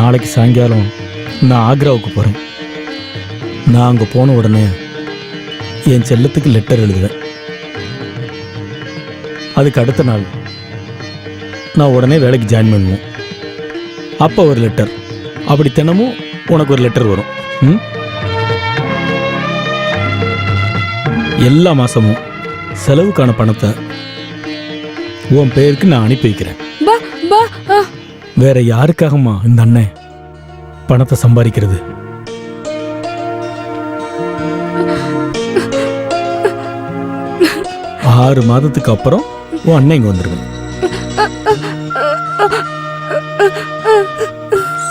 நாளைக்கு சாயங்காலம் நான் ஆக்ராவுக்கு போகிறேன். நான் அங்கே போன உடனே என் செல்லத்துக்கு லெட்டர் எழுதுவேன். அதுக்கு அடுத்த நாள் நான் உடனே வேலைக்கு ஜாயின் பண்ணுவேன். அப்போ ஒரு லெட்டர், அப்படி தினமும் உனக்கு ஒரு லெட்டர் வரும். எல்லா மாதமும் செலவுக்கான பணத்தை உன் பெயருக்கு நான் அனுப்பி வைக்கிறேன். வேற யாருக்காகமா இந்த அண்ணன் பணத்தை சம்பாதிக்கிறது? ஆறு மாதத்துக்கு அப்புறம் உன் அண்ணன் இங்க வந்துருவேன்.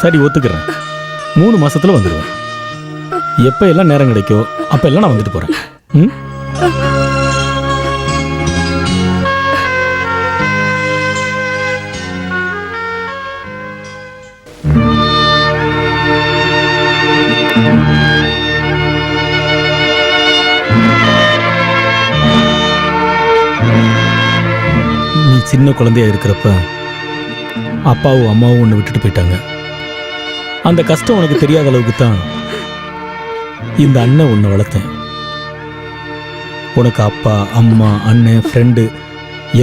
சரி, ஒத்துக்கிறேன். 3 மாசத்துல வந்துடுவேன். எப்ப எல்லாம் நேரம் கிடைக்கோ அப்ப எல்லாம் நான் வந்துட்டு போறேன். நீ சின்ன குழந்தையா இருக்கிறப்ப அப்பாவும் அம்மாவும் உன்னை விட்டுட்டு போயிட்டாங்க. அந்த கஷ்டம் உனக்கு தெரியாத அளவுக்கு தான் இந்த அண்ணன் உன்னை வளர்த்தேன். உனக்கு அப்பா, அம்மா, அண்ணன், ஃப்ரெண்டு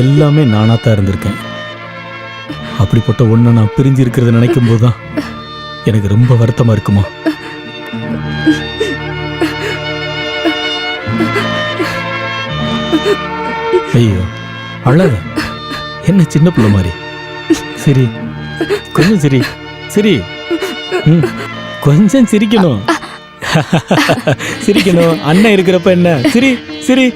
எல்லாமே நானாக தான் இருந்திருக்கேன். அப்படிப்பட்ட ஒன்றை நான் பிரிஞ்சு இருக்கிறத நினைக்கும் போதுதான் எனக்கு ரொம்ப வருத்தமாக இருக்குமா. ஐயோ, அழக என்ன சின்ன பிள்ளை மாதிரி. சரி, கொஞ்சம் சரி சரி, கொஞ்சம் சிரிக்கணும். சிரிக்கணும். அண்ணன் இருக்கிறப்ப என்ன சிரி சிரி.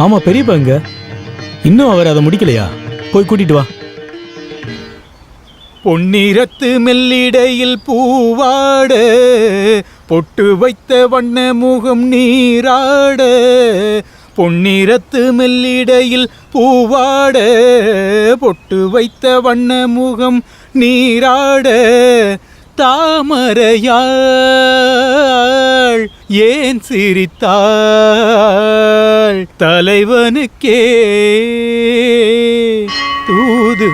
ஆமா, பெரியப்பா எங்க? இன்னும் அவர் அதை முடிக்கலையா? போய் கூட்டிட்டு வா. பொன்னிறத்து மெல்லிடையில் பூவாட, பொட்டு வைத்த வண்ண முகம் நீராட. பொன்னிறத்து மெல்லிடையில் பூவாட, பொட்டு வைத்த வண்ண முகம் நீராட. தாமரையாள் ஏன் சிரித்தாள், தலைவனுக்கே தூது.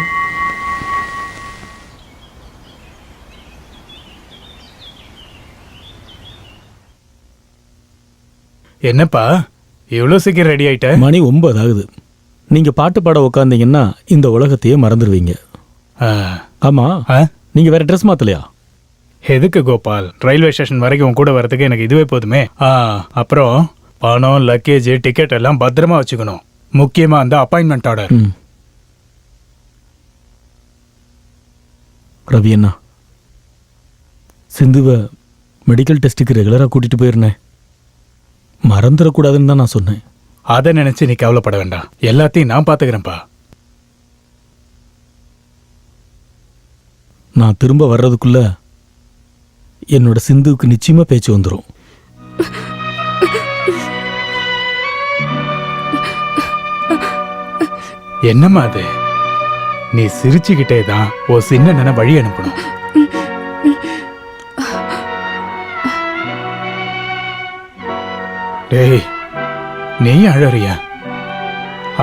என்னப்பா எவ்வளோ சீக்கிரம் ரெடி ஆயிட்ட? மணி 9 ஆகுது. நீங்க பாட்டு பாட உக்காந்தீங்கன்னா இந்த உலகத்தையே மறந்துடுவீங்க. ஆமா, நீங்க வேற ட்ரெஸ் மாத்தலையா? எதுக்கு கோபால்? ரயில்வே ஸ்டேஷன் வரைக்கும் உன் கூட வரதுக்கு எனக்கு இதுவே போதுமே. அப்புறம் பணம், லக்கேஜ், டிக்கெட் எல்லாம் பத்திரமா வச்சுக்கணும். முக்கியமா அந்த அப்பாயின்மெண்ட் ஆர்டர். ரவி அண்ணா, சிந்துவை மெடிக்கல் டெஸ்ட்டுக்கு ரெகுலராக கூட்டிட்டு போயிருந்தேன். மறந்துடக்கூடாதுன்னு தான் நான் சொன்னேன். அதை நினைச்சு நீ கவலைப்பட வேண்டாம், எல்லாத்தையும் நான் பாத்துக்கிறேன்ப்பா. நான் திரும்ப வர்றதுக்குள்ள என்னோட சிந்துவுக்கு நிச்சயமா பேச்சு வந்துடும். என்னம்மா அது? நீ சிரிச்சுக்கிட்டே தான் ஓ சின்ன வழி அனுப்பணும். டேய், நீ அழறியா?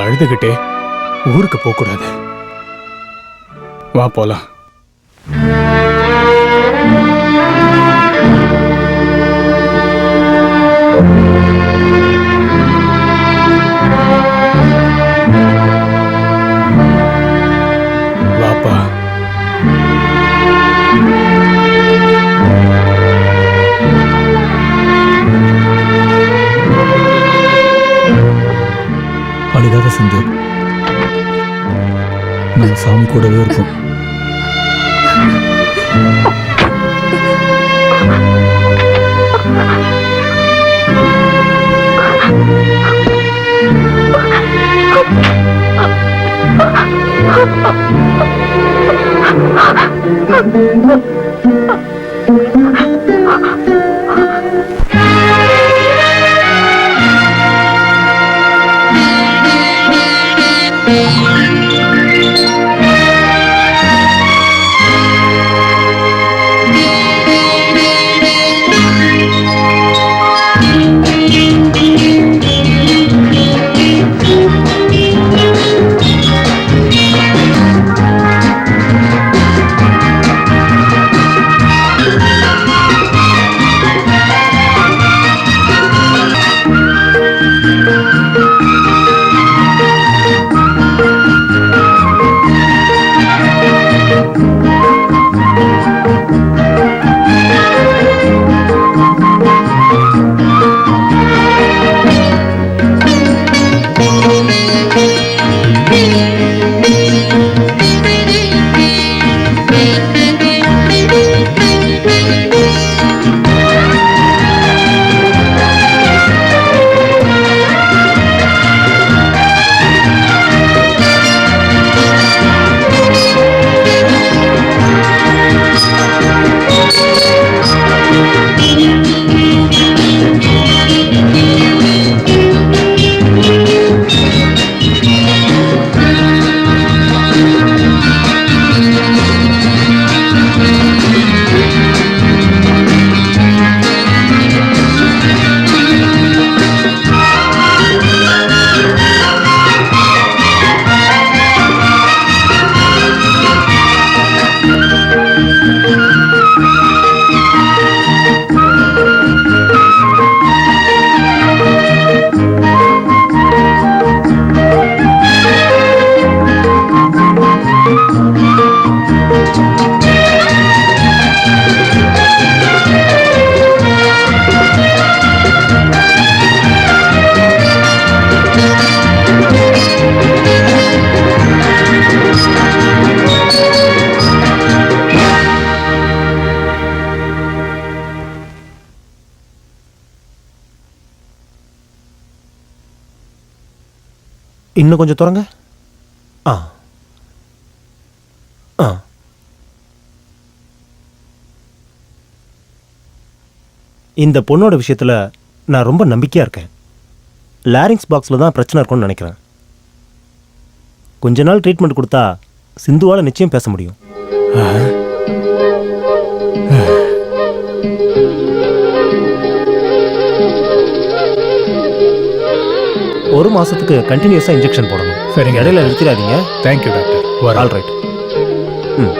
அழுதுகிட்டே ஊருக்கு போக கூடாது. வா போலாம். வாப்பா. அழுகாத சிந்து, நம்ம சாமி கூடவே இருக்கும். இன்னும் கொஞ்சம் திறங்க. ஆ ஆ இந்த பொண்ணோட விஷயத்தில் நான் ரொம்ப நம்பிக்கையாக இருக்கேன். லாரிங்ஸ் பாக்ஸில் தான் பிரச்சனை இருக்கும்னு நினைக்கிறேன். கொஞ்ச நாள் ட்ரீட்மெண்ட் கொடுத்தா சிந்துவால் நிச்சயம் பேச முடியும். ஒரு மாசத்துக்கு கண்டினியூஸாக இன்ஜெக்ஷன் போடணும். சரிங்க. இடையில நிறுத்திடாதீங்க. Thank you doctor. All right. ம்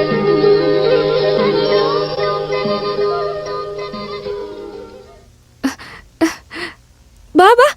பாபா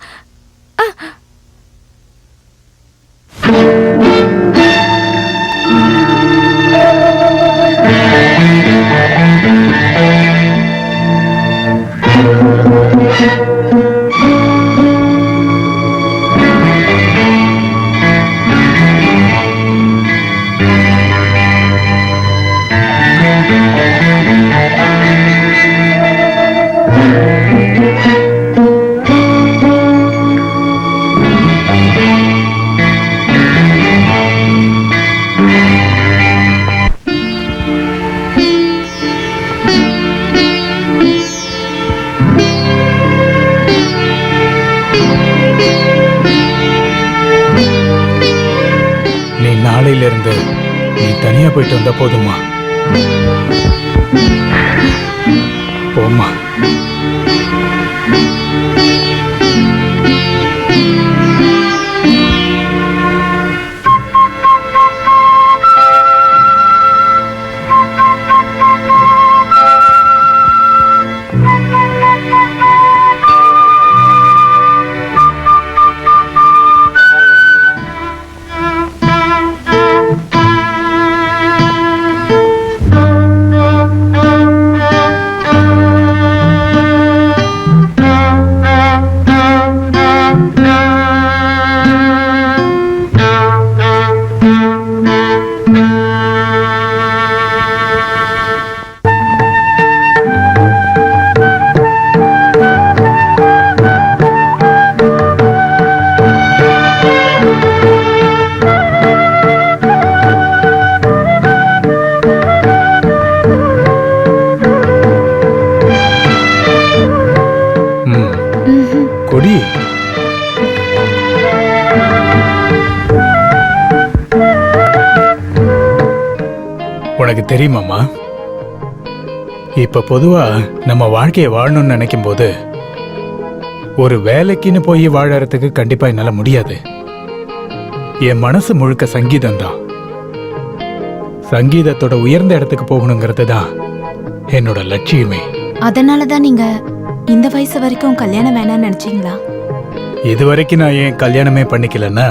நாளையிலிருந்து நீ தனியா போயிட்டு வந்தா போதுமா? போமா. கொடி. உனக்கு தெரியுமாமா, இப்ப பொதுவா நம்ம வாழ்க்கையை வாழணும்னு நினைக்கும் போது ஒரு வேலைக்குன்னு போய் வாழறதுக்கு கண்டிப்பா என்னால முடியாது. என் மனசு முழுக்க சங்கீதம் தான். சங்கீதத்தோட உயர்ந்த இடத்துக்கு போகணுங்கிறது தான் என்னோட லட்சியமே. அதனாலதான் நீங்க இந்த வயசு வரைக்கும் கல்யாணம் வேணாம்னு நினைச்சீங்களா? இது வரைக்கும் நான் ஏன் கல்யாணமே பண்ணிக்கலன்னா,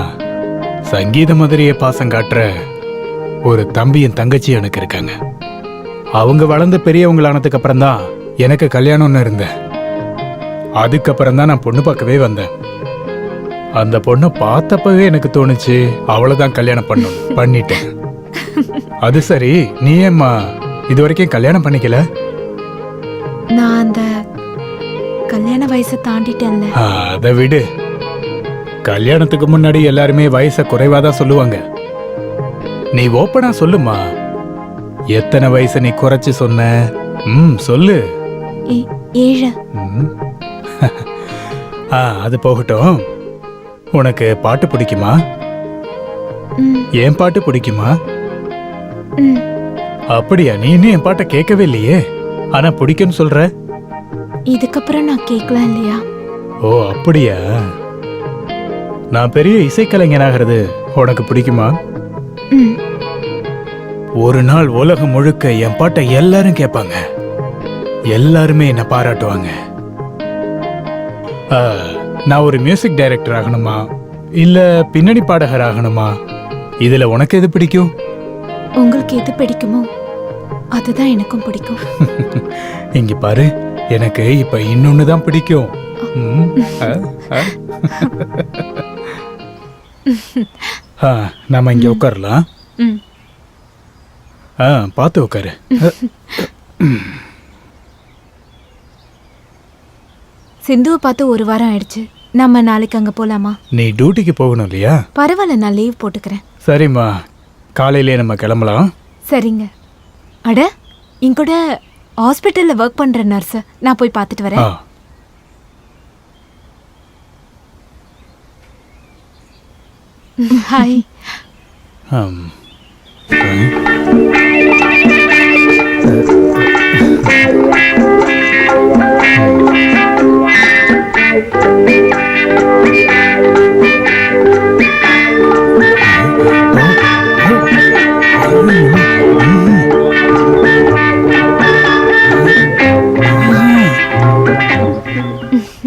சங்கீத மாதிரியே பாசம் காட்டுற ஒரு தம்பியும் தங்கச்சி எனக்கு இருக்காங்க. அவங்க வளர்ந்து பெரியவங்களானதுக்கு அப்புறம் தான் எனக்கு கல்யாணம்னு இருந்தேன். அதுக்கப்புறம் தான் நான் பொண்ணு பார்க்கவே வந்தேன். அந்த பொண்ணை பார்த்தப்பவே எனக்கு தோணுச்சு அவளைதான் கல்யாணம் பண்ணணும். பண்ணிட்டேன். அது சரி, நீ ஏம்மா இது வரைக்கும் கல்யாணம் பண்ணிக்கல? நான் அந்த கல்யாண வயசை தாண்டிட்டேன்ல. அதை விடு. கல்யாணத்துக்கு முன்னாடி எல்லாருமே வயசை குறைவாதான் சொல்லுவாங்க. நீ ஓப்பனா சொல்லுமா, எத்தனை வயசை நீ குறைச்சு சொன்ன? சொல்லு. 7. அது போகட்டும். உனக்கு பாட்டு பிடிக்குமா? என் பாட்டு பிடிக்குமா? அப்படியா? நீ இன்னும் என் பாட்டை கேட்கவே இல்லையே, ஆனா பிடிக்குன்னு சொல்ற. இதுக்கப்புறம் நான் கேட்கலாம் இல்லையா? ஓ அப்படியா? நான் பெரிய இசைக்கலைஞனாகிறது உனக்கு பிடிக்குமா? ஒரு நாள் உலகம் முழுக்க என் பாட்டை எல்லாரும் கேட்பாங்க. எல்லாருமே என்ன பாராட்டுவாங்க. நான் ஒரு மியூசிக் டைரக்டர் ஆகணுமா இல்ல பின்னணி பாடகர் ஆகணுமா? இதுல உனக்கு எது பிடிக்கும்? உங்களுக்கு எது பிடிக்குமோ அதுதான் எனக்கும் பிடிக்கும். இங்க பாரு, எனக்கு இப்ப இன்னொன்னுதான் பிடிக்கும். நாம இங்க உட்காரலாம். பார்த்து உட்காரு. சிந்துவை பார்த்து 1 வாரம் ஆயிடுச்சு. நம்ம நாளைக்கு அங்க போலாமா? நீ டியூட்டிக்கு போகணும் இல்லையா? பரவாயில்ல, நான் லீவ் போட்டுக்கிறேன். சரிம்மா, காலையிலே நம்ம கிளம்பலாம். சரிங்க. அட, இங்க கூட ஹாஸ்பிட்டல்ல ஒர்க் பண்ற நர்ஸ், நான் போய் பார்த்துட்டு வரேன். ஹாய். ஆம்.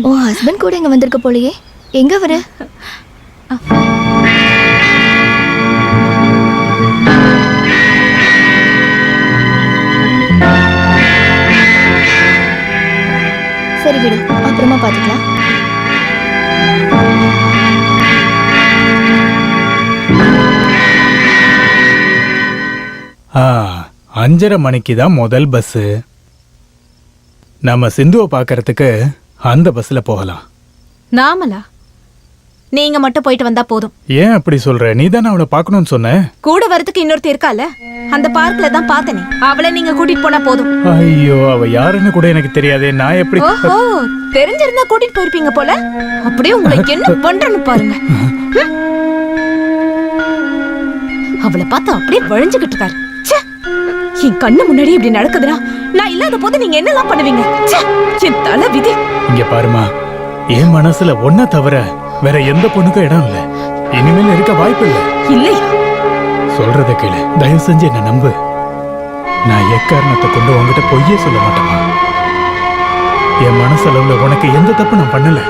உன் ஹஸ்பண்ட் கூட இங்க வந்திருக்க போலயே, எங்க அவரு? சரி விடு, அப்புறமா பாத்துக்கலாம். ஆ, 5:30 மணிக்கு தான் முதல் பஸ். நம்ம சிந்துவை பார்க்கறதுக்கு அந்த பஸ்ல போகலாம். நாமலா? நீங்க மட்டும் போயிட்டு வந்தா போதும். ஏன் அப்படி சொல்ற? நீ தானே அவளை பார்க்கணும்னு சொன்ன. கூட வரதுக்கு இன்னொருத்தி இருக்கால, அந்த பார்க்ல தான் பார்த்தனே. அவளை நீங்க கூட்டிட்டு போனா போதும். ஐயோ, அவ யாருன்னு கூட எனக்கு தெரியாதே. நான் எப்படி? ஓஹோ, தெரிஞ்சிருந்தா கூட்டிட்டு போயிருப்பீங்க போல. அப்படியே உங்களுக்கு என்ன பண்றன்னு பாருங்க. அவளை பார்த்து அப்படியே வழிஞ்சுகிட்டு இருக்காரு. ச்சே, என் கண்ணு முன்னாடி இப்படி நடக்குதுன்னா நான் இல்லாத போது நீங்க என்னெல்லாம் பண்ணுவீங்க? ச்சே, என் தலை விதி. இங்க பாருமா, என் மனசுல ஒன்ன தவிர வேற எந்த பொண்ணுக்கும் இடம் இல்ல. இனிமேல் இருக்க வாய்ப்பு இல்ல. இல்லையா? சொல்றத கேளு, தயவு செஞ்சு என்ன நம்பு. நான் எக்காரணத்தை கொண்டு உங்ககிட்ட பொய்யே சொல்ல மாட்டேமா. என் மனசளவுல உனக்கு எந்த தப்பு நான் பண்ணல.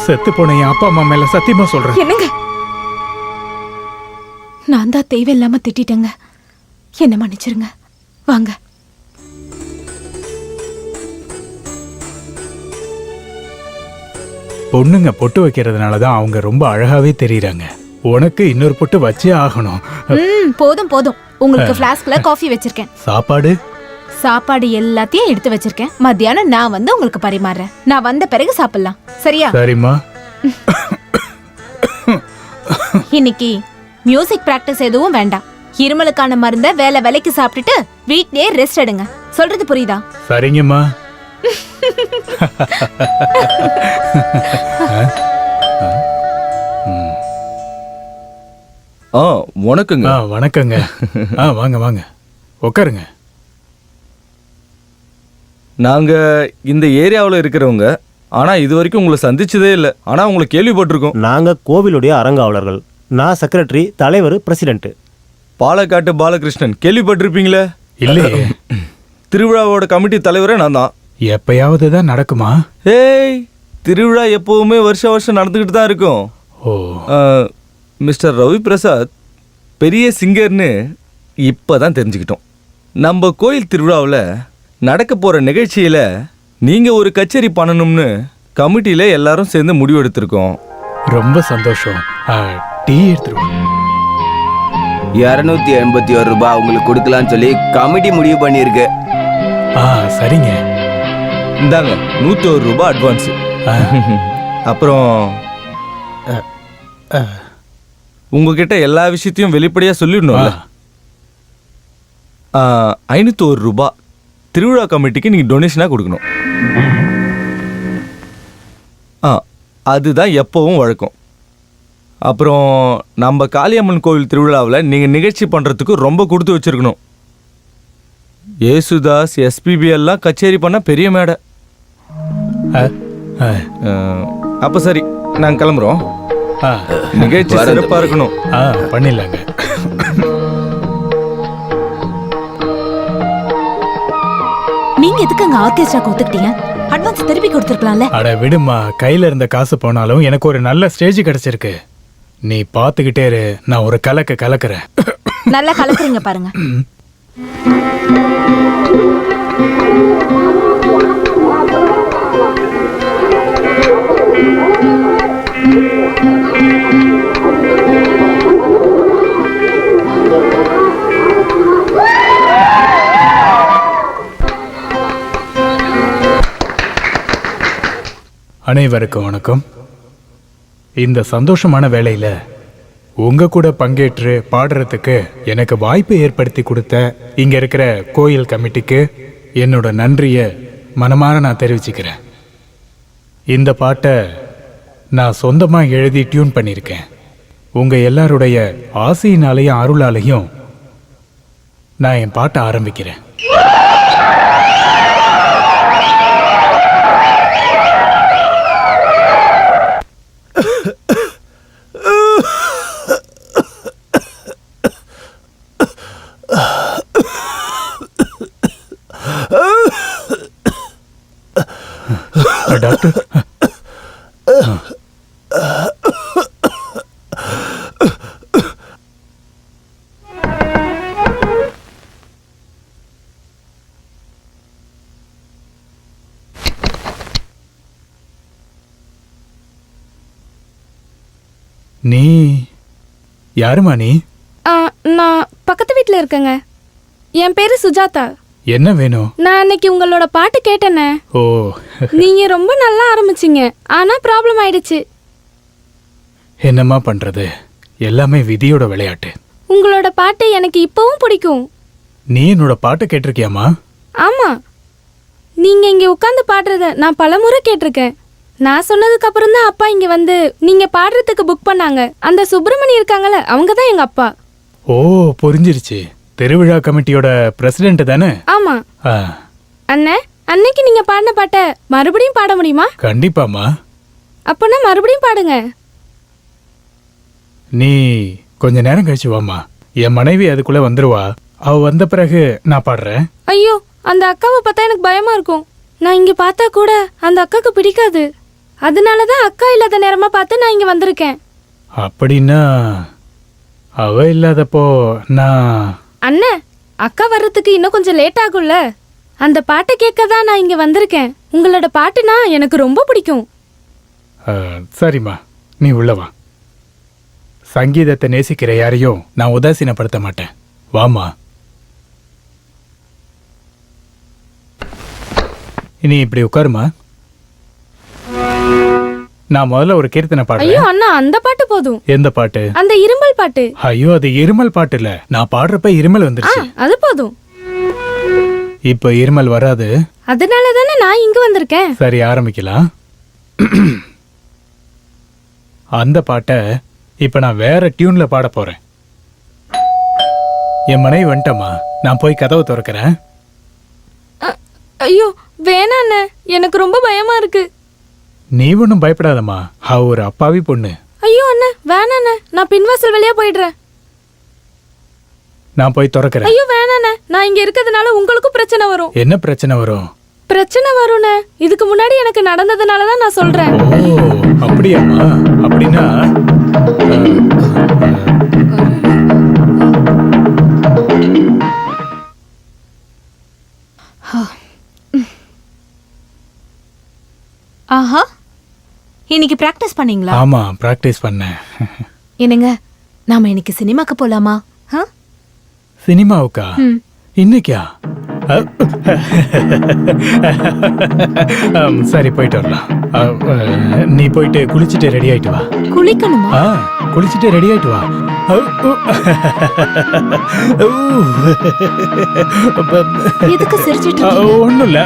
செத்து போன என் அப்பா அம்மா மேல சத்தியமா சொல்றேன். என்னங்க, நான் தான் தேவையில்லாம திட்டிட்டேங்க. என்ன மன்னிச்சிருங்க. வாங்க. பொண்ணுங்க பொட்டு வைக்கிறதுனாலதான் அவங்க ரொம்ப அழகாவே தெரியுறாங்க. உனக்கு இன்னொரு பொட்டு வச்சே ஆகணும். போதும் போதும். உங்களுக்கு ஃபிளாஸ்க்ல காஃபி வச்சிருக்கேன். சாப்பாடு சாப்பாடு எல்லாத்தையும் எடுத்து வச்சிருக்கேன். மத்தியானம் நான் வந்து உங்களுக்கு பரிமாறேன். நான் வந்த பிறகு சாப்பிடலாம். சரியா? சரிம்மா. இன்னைக்கு மியூசிக் பிராக்டிஸ் எதுவும் வேண்டாம். இருமலுக்கான மருந்த வேலை வேலைக்கு சாப்பிட்டுட்டு வீட்லயே ரெஸ்ட் எடுங்க. சொல்றது புரியுதா? சரிங்கம்மா. வணக்கங்க. வணக்கங்க. வாங்க வாங்க, உட்காருங்க. நாங்க இந்த ஏரியாவில் இருக்கிறவங்க. ஆனா இது வரைக்கும் உங்களை சந்திச்சதே இல்லை. ஆனா உங்களை கேள்விப்பட்டிருக்கோம். நாங்க கோவிலுடைய அறங்காவலர்கள். நான் செக்ரட்டரி, தலைவர், பிரசிடென்ட். பாலக்காட்டு பாலகிருஷ்ணன் கேள்விப்பட்டிருப்பீங்களே? இல்லையே. திருவிழாவோட கமிட்டி தலைவரே நான் தான். எப்பயாவது தான் நடக்குமா? ஏய், திருவிழா எப்பவுமே வருஷம் நடந்துக்கிட்டு தான் இருக்கும். ஓ. மிஸ்டர் ரவி பிரசாத் பெரிய சிங்கர்னு இப்பதான் தெரிஞ்சுக்கிட்டோம். நம்ம கோயில் திருவிழாவில் நடக்க போற நிகழ்ச்சியில நீங்க ஒரு கச்சேரி பண்ணணும்னு கமிட்டியில எல்லாரும் சேர்ந்து முடிவு எடுத்திருக்கோம். ரொம்ப சந்தோஷம். டீ எடுத்துருவோம். 281 ரூபாய் உங்களுக்கு கொடுக்கலான்னு சொல்லி கமிட்டி முடிவு பண்ணியிருக்கு. சரிங்க. இந்தாங்க 101 ரூபாய் அட்வான்ஸ். அப்புறம் உங்ககிட்ட எல்லா விஷயத்தையும் வெளிப்படையா சொல்லிடணும்ல. 501 ரூபாய் திருவிழா கமிட்டிக்கு நீங்க டொனேஷனா கொடுக்கணும். அதுதான் எப்பவும் வழக்கம். அப்புறம் நம்ம காளியம்மன் கோவில் திருவிழாவில் நீங்க நிகழ்ச்சி பண்றதுக்கு ரொம்ப கொடுத்து வச்சிருக்கணும். ஏசுதாஸ், எஸ்பிபி எல்லாம் கச்சேரி பண்ண பெரிய மேடை. அப்ப சரி, நாங்க கிளம்புறோம். நிகழ்ச்சி சிறப்பா இருக்கணும். பண்ணிடலாங்க. நீங்க எதுக்கு அங்க ஆர்கெஸ்ட்ரா கொடுத்துக்கிட்டீங்க? அட்வான்ஸ் திருப்பி கொடுத்துருக்கலாம்ல. அட விடுமா, கையில இருந்த காசு போனாலும் எனக்கு ஒரு நல்ல ஸ்டேஜ் கிடைச்சிருக்கு. நீ பாத்துக்கிட்டே இரு, நான் ஒரு கலக்குறேன். நல்லா கலக்குறீங்க பாருங்க. அனைவருக்கும் வணக்கம். இந்த சந்தோஷமான வேளையில உங்க கூட பங்கேற்று பாடுறதுக்கு எனக்கு வாய்ப்பை ஏற்படுத்தி கொடுத்த இங்க இருக்கிற கோயில் கமிட்டிக்கு என்னோட நன்றியை மனமாற நான் தெரிவிச்சுக்கிறேன். இந்த பாட்டை நான் சொந்தமா எழுதி டியூன் பண்ணியிருக்கேன். உங்க எல்லாருடைய ஆசையினாலையும் அருளாலையும் நான் என் பாட்டை ஆரம்பிக்கிறேன். டாக்டர், நீ யாருமா? நீ நான் பக்கத்து வீட்டில் இருக்கேங்க. என் பேரு சுஜாதா. என்ன வேணும்? நான் அன்னைக்கு உங்களோட பாட்டு கேட்டேனே. ஓ, நீங்க ரொம்ப நல்லா ஆரம்பிச்சீங்க, ஆனா ப்ராப்ளம் ஆயிடுச்சு. என்னம்மா பண்றது, எல்லாமே விதியோட விளையாட்டு. உங்களோட பாட்டு எனக்கு இப்பவும் பிடிக்கும். நீ என்னோட பாட்டை கேட்டிருக்கியாமா? ஆமா, நீங்க இங்க உட்கார்ந்து பாடுறத நான் பலமுறை கேட்டிருக்கேன். நான் சொன்னதுக்கு அப்புறம் தான் அப்பா இங்க வந்து நீங்க பாடுறதுக்கு புக் பண்ணாங்க. அந்த சுப்பிரமணி இருக்காங்கல்ல, அவங்க தான் எங்க அப்பா. ஓ, புரிஞ்சிருச்சு. திருவிழா கமிட்டியோட பிரசிடென்ட் தானே? ஆமா. ஆ, அண்ணே, அன்னைக்கு நீங்க பாடின பாட்டை மறுபடியும் பாட முடியுமா? கண்டிப்பாமா. அப்பனா மறுபடியும் பாடுங்க. நீ கொஞ்ச நேரம் கழிச்சு வாமா. என் மனைவி அதுக்குள்ள வந்துருவா. அவ வந்த பிறகு நான் பாடுறேன். ஐயோ, அந்த அக்காவை பார்த்தா எனக்கு பயமா இருக்கும். நான் இங்க பார்த்தா கூட அந்த அக்காக்கு பிடிக்காது. அதனாலதான் அக்கா இல்லாத நேரமா பார்த்து நான் இங்க வந்திருக்கேன். அப்படின்னா அவ இல்லாதப்போ நான்... அண்ணே, அக்கா வர்றதுக்கு இன்னும் கொஞ்சம் லேட் ஆகும்ல. அந்த பாட்டை கேட்க தான் நான் இங்க வந்திருக்கேன். உங்களோட பாட்டுனா எனக்கு ரொம்ப பிடிக்கும். சரிம்மா, நீ உள்ளவா. சங்கீதத்தை நேசிக்கிற யாரையும் நான் உதாசீனப்படுத்த மாட்டேன். வாமா. இனி இப்படி உட்காருமா. நான் முதல்ல ஒரு கீர்த்தனை ஐயோ பாடுறேன். அண்ணா, அந்த பாட்டு போதும். எந்த பாட்டு? அந்த இரும்பல் பாட்டு. ஐயோ, அது இருமல் பாட்டு இல்ல. நான் பாடுறப்ப இருமல் ஆ, வந்துருச்சு. அது போதும். இப்ப இருமல் வராது. அதனால தானே நான் இங்க வந்திருக்கேன். சரி, ஆரம்பிக்கலாம். அந்த பாட்டை இப்ப நான் வேற டியூன்ல பாட போறேன். என் மனைவி வந்துட்டமா, நான் போய் கதவை திறக்கிறேன். ஐயோ வேணாம் அண்ணே, எனக்கு ரொம்ப பயமா இருக்கு. நீ ஒன்றும் பயப்படாதம்மா, அவ ஒரு அப்பாவி பொண்ணு. ஐயோ அண்ணே, வேணாம் அண்ணே, நான் பின்வாசல் வழியா போயிடுறேன். நான் போய் திறக்கிறேன். ஐயோ வேணாம் அண்ணே, நான் இங்க இருக்கிறதுனால உங்களுக்கும் பிரச்சனை வரும். என்ன பிரச்சனை வரும்? பிரச்சனை வரும்னே. இதுக்கு முன்னாடி எனக்கு நடந்ததுனால தான் நான் சொல்றேன். ஓ, அப்படியாம்மா? அப்படின்னா ஆஹா, இன்னைக்கு பிராக்டிஸ் பண்ணீங்களா? ஆமா, பிராக்டிஸ் பண்ணேன். என்னங்க, நாம இன்னைக்கு சினிமாக்கு போலாமா? சினிமாவுக்கா? இன்னைக்கா? சரி, போயிட்டு வரலாம். நீ போயிட்டு குளிச்சுட்டு ரெடி ஆயிட்டு வா. குளிக்கணுமா? குளிச்சுட்டு ரெடி ஆயிட்டு வா. எதுக்கு சிரிச்சிட்டு ஒண்ணும் இல்ல.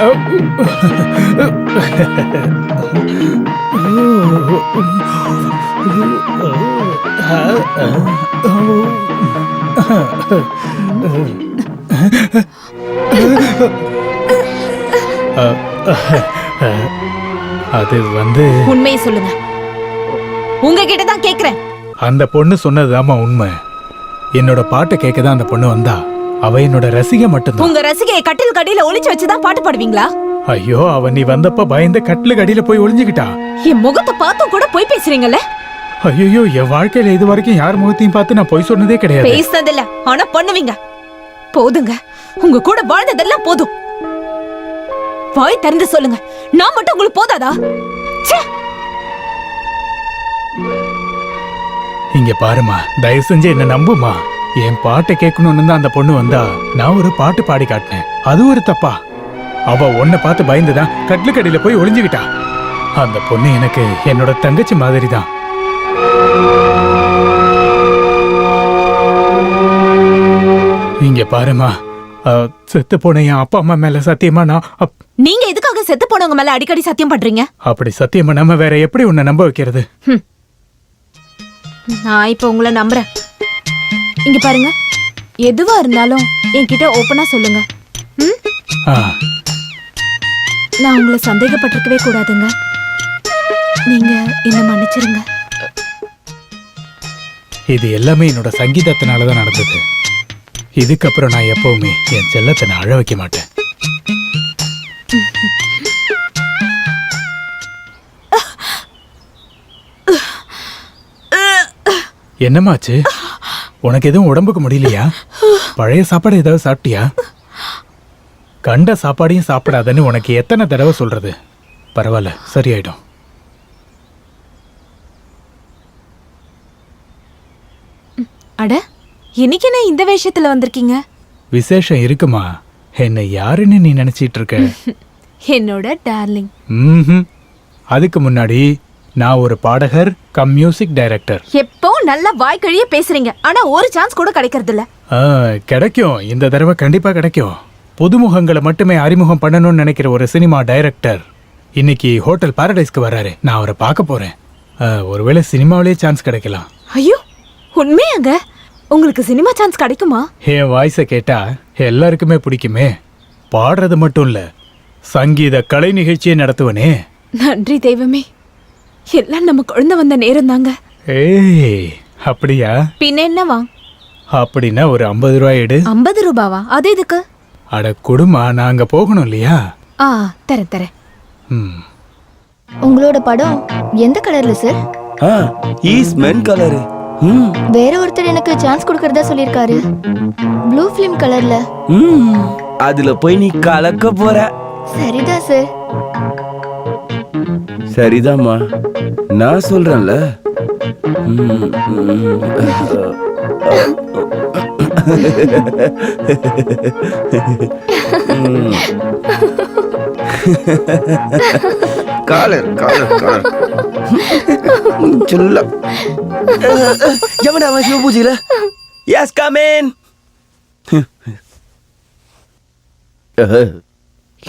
அது வந்து உண்மையை சொல்லுங்க. உங்ககிட்ட தான் கேக்குறேன். அந்த பொண்ணு சொன்னதுதாம்மா உண்மை. என்னோட பாட்டை கேட்க தான் அந்த பொண்ணு வந்தா. அவ என்னோட ரசிகை மட்டும்தான். உங்க ரசிகையை கட்டில் கடியில ஒளிச்சு வச்சுதான் பாட்டு பாடுவீங்களா? ஐயோ, அவ நீ வந்தப்ப பயந்து கட்டிலுக்கு அடியில போய் ஒளிஞ்சுக்கிட்டா. என் முகத்தை பார்த்தும் கூட போய் பேசுறீங்கல்ல? ஐயோ, என் வாழ்க்கையில இது வரைக்கும் யார் முகத்தையும் பார்த்து நான் பொய் சொன்னதே கிடையாது. பேசுனதில்ல, ஆனா பண்ணுவீங்க. போதுங்க, உங்க கூட வாழ்ந்ததெல்லாம் போதும். வாய் திறந்து சொல்லுங்க, நான் மட்டும் உங்களுக்கு போதாதா? ச்சே! இங்க பாருமா, தயவு செஞ்சு என்ன நம்புமா. என் பாட்டை கேட்கணும்னு தான் அந்த பொண்ணு வந்தா. நான் ஒரு பாட்டு பாடி காட்டினேன். அது ஒரு தப்பா? அவ உன்னை பார்த்து பயந்துதான் கட்டிலுக்கடியில போய் ஒளிஞ்சுக்கிட்டா. அந்த பொண்ணு எனக்கு என்னோட தங்கச்சி மாதிரி தான். இங்க பாருமா, செத்து போன என் அப்பா அம்மா மேல சத்தியமா நான் நீங்க எதுக்காக செத்து போனவங்க மேல அடிக்கடி சத்தியம் பண்றீங்க? அப்படி சத்தியம் பண்ணாம வேற எப்படி உன்னை நம்ப வைக்கிறது? நான் இப்ப உங்களை நம்புறேன். இங்க பாருங்க, எதுவா இருந்தாலும் என்கிட்ட ஓப்பனா சொல்லுங்க. ம்? ஆ, நான் உங்களை சந்தேகப்பட்டிருக்கவே கூடாதுங்க. நீங்க என்ன மன்னிச்சிருங்க. இது எல்லாமே என்னோட சங்கீதத்தினாலதான் நடந்தது. இதுக்கப்புறம் நான் எப்பவுமே என் செல்லத்தை நான் அழ வைக்க மாட்டேன். என்னமாச்சு? உனக்கு எதுவும் உடம்புக்கு முடியலையா? பழைய சாப்பாடு ஏதாவது சாப்பிட்டியா? கண்ட சாப்பாடையும் சாப்பிடாதன்னு உனக்கு எத்தனை தடவை சொல்றது? பரவாயில்ல, சரியாயிடும். அட, இன்னைக்கு என்ன இந்த வேஷத்துல வந்திருக்கீங்க? விசேஷம் இருக்குமா? என்ன யாருன்னு நீ நினைச்சிட்டு இருக்க? என்னோட டார்லிங். ம்ஹும். அதுக்கு முன்னாடி நான் ஒரு பாடகர் கம் மியூசிக் டைரக்டர். எப்போ நல்லா வாய்க்கழிய பேசுறீங்க, ஆனா ஒரு சான்ஸ் கூட கிடைக்கிறது இல்ல. கிடைக்கும், இந்த தடவை கண்டிப்பா கிடைக்கும். புதுமுகங்களை மட்டுமே அறிமுகம் பண்ணணும்னு நினைக்கிற ஒரு சினிமா டைரக்டர் இன்னைக்கு ஹோட்டல் பாரடைஸ்க்கு வர்றாரு. நான் அவரை பார்க்க போறேன். ஒருவேளை சினிமாவிலேயே சான்ஸ் கிடைக்கலாம். ஐயோ, உண்மையாங்க? உங்களுக்கு சினிமா சான்ஸ் கிடைக்குமா? என் வாய்ஸை கேட்டா எல்லாருக்குமே பிடிக்குமே. பாடுறது மட்டும் இல்ல, சங்கீத கலை நிகழ்ச்சியை நடத்துவனே. நன்றி தெய்வமே, எல்லாம் நம்ம குழந்தை வந்த நேரம் தாங்க. ஏய், அப்படியா? பின்ன என்னவா? அப்படின்னா ஒரு 50 ரூபாய் எடு. 50 ரூபாவா? அது எதுக்கு? அட கொடுமா, நான் அங்க போகணும் இல்லையா? தரேன் தரேன். ம். உங்களோட படம் எந்த கலர்ல சார்? Is men colour. வேற ஒருத்தர் எனக்கு சான்ஸ் கொடுக்கறதா சொல்லிருக்காரு. ப்ளூ ஃபிலிம் கலர்ல. அதுல போய் நீ கலக்க போற. சரிதான் சார். சரிதாம்மா, நான் சொல்றேன்ல. காலர் காலர் காலர் சொல்ல எவனா சிவ பூஜையில. Yes come in.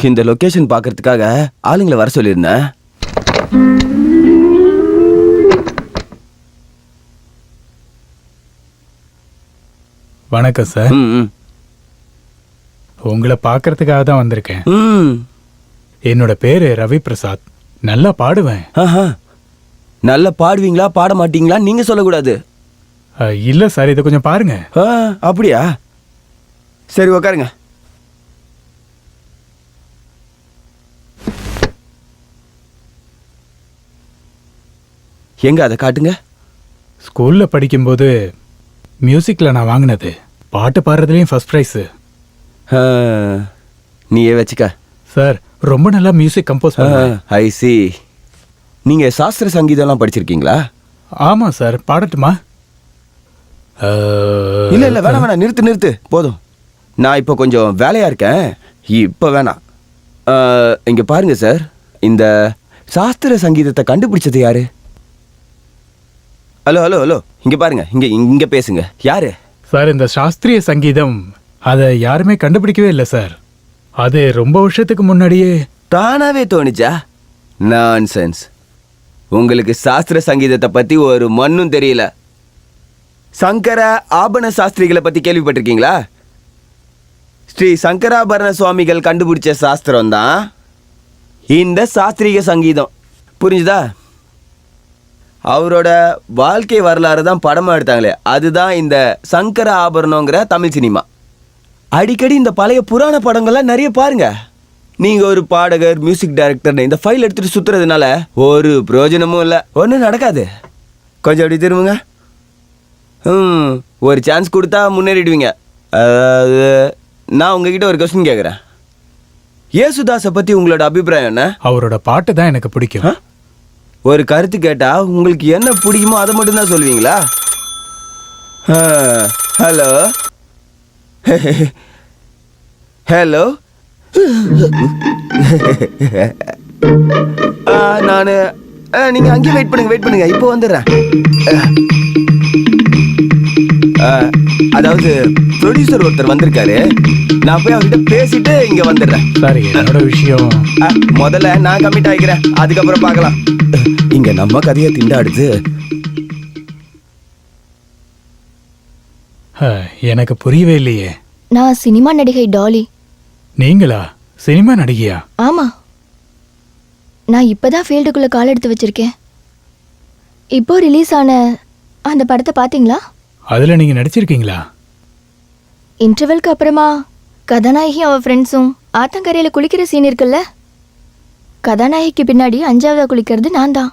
இந்த லொகேஷன் பார்க்கறதுக்காக ஆளுங்களை வர சொல்லியிருந்தேன். வணக்கம் சார். உங்களை பார்க்கறதுக்காக தான் வந்திருக்கேன். என்னோட பேரு ரவி பிரசாத். நல்லா பாடுவேன். நல்லா பாடுவீங்களா பாட மாட்டீங்களா நீங்க சொல்லக்கூடாது. இல்ல சார், இதை கொஞ்சம் பாருங்க. அப்படியா? சரி உக்காருங்க. எங்க அதை காட்டுங்க. ஸ்கூல்ல படிக்கும்போது மியூசிக்ல நான் வாங்கினது. பாட்டு பாடுறதுலயும் ஃபர்ஸ்ட் ப்ரைஸ். நீயே வச்சுக்க. சார், ரொம்ப நல்லா மியூசிக் கம்போஸ் பண்ணுவேன். ஐ சி. நீங்க சாஸ்திர சங்கீதம்லாம் படிச்சிருக்கீங்களா? ஆமா சார். பாடட்டுமா? இல்ல இல்ல, வேணாம் வேணாம், நிறுத்து போதும். நான் இப்போ கொஞ்சம் வேலையா இருக்கேன், இப்போ வேணாம். இங்க பாருங்க சார், இந்த சாஸ்திர சங்கீதத்தை கண்டுபிடிச்சது யாரு? ஹலோ ஹலோ ஹலோ, இங்க பாருங்க, இங்க பேசுங்க. யாரு சார்? இந்த சாஸ்திரிய சங்கீதம் அதை யாருமே கண்டுபிடிக்கவே இல்லை சார். அது ரொம்ப வருஷத்துக்கு முன்னாடியே தானாவே தோணுச்சா? நான்சென்ஸ். உங்களுக்கு சாஸ்திர சங்கீதத்தை பத்தி ஒரு மண்ணும் தெரியல. சங்கர ஆபண சாஸ்திரிகளை பத்தி கேள்விப்பட்டிருக்கீங்களா? ஸ்ரீ சங்கராபரண சுவாமிகள் கண்டுபிடிச்ச சாஸ்திரம் தான் இந்த சாஸ்திரிய சங்கீதம். புரிஞ்சுதா? அவரோட வாழ்க்கை வரலாறு தான் படமா எடுத்தாங்களே, அதுதான் இந்த சங்கர ஆபரணங்கிற தமிழ் சினிமா. அடிக்கடி இந்த பழைய புராண படங்கள்லாம் நிறைய பாருங்க. நீங்க ஒரு பாடகர், மியூசிக் டைரக்டர் இந்த ஃபைல் எடுத்துட்டு சுத்துறதுனால ஒரு பிரயோஜனமும் இல்லை, ஒன்றும் நடக்காது. கொஞ்சம் அப்படி திரும்புங்க. ஒரு சான்ஸ் கொடுத்தா முன்னேறிடுவீங்க. அதாவது நான் உங்ககிட்ட ஒரு கொஸ்டின் கேட்குறேன். ஏசுதாஸை பற்றி உங்களோட அபிப்பிராயம் என்ன? அவரோட பாட்டு தான் எனக்கு பிடிக்கும். ஒரு கருத்து கேட்டா உங்களுக்கு என்ன பிடிக்குமோ அதை மட்டும்தான் சொல்லுவீங்களா? ஹலோ ஹலோ நான் நீங்க அங்கேயே வெயிட் பண்ணுங்க இப்போ வந்துடுறேன். அதாவது ப்ரொடியூசர் ஒருத்தர் வந்திருக்காரு, நான் போய் அவர்கிட்ட பேசிட்டு இங்க வந்துடுறேன். சார் என்னோட விஷயம் முதல்ல நான் கமிட் ஆகிக்கிறேன், அதுக்கப்புறம் பார்க்கலாம். இங்க நம்ம கதையை திண்டாடுது. எனக்கு புரியவே இல்லையே. நான் சினிமா நடிகை டாலி. நீங்களா சினிமா நடிகையா? ஆமா, நான் இப்பதான் ஃபீல்டுக்குள்ள கால் எடுத்து வச்சிருக்கேன். இப்போ ரிலீஸ் ஆன அந்த படத்தை பாத்தீங்களா? அதுல நீங்க நடிச்சிருக்கீங்களா? இன்டர்வெல்க்கு அப்புறமா கதாநாயகி அவ ஃப்ரெண்ட்ஸும் ஆத்தங்கரையில குளிக்கிற சீன் இருக்குல்ல, கதாநாயகிக்கு பின்னாடி 5ஆவதா குளிக்கிறது நான் தான்.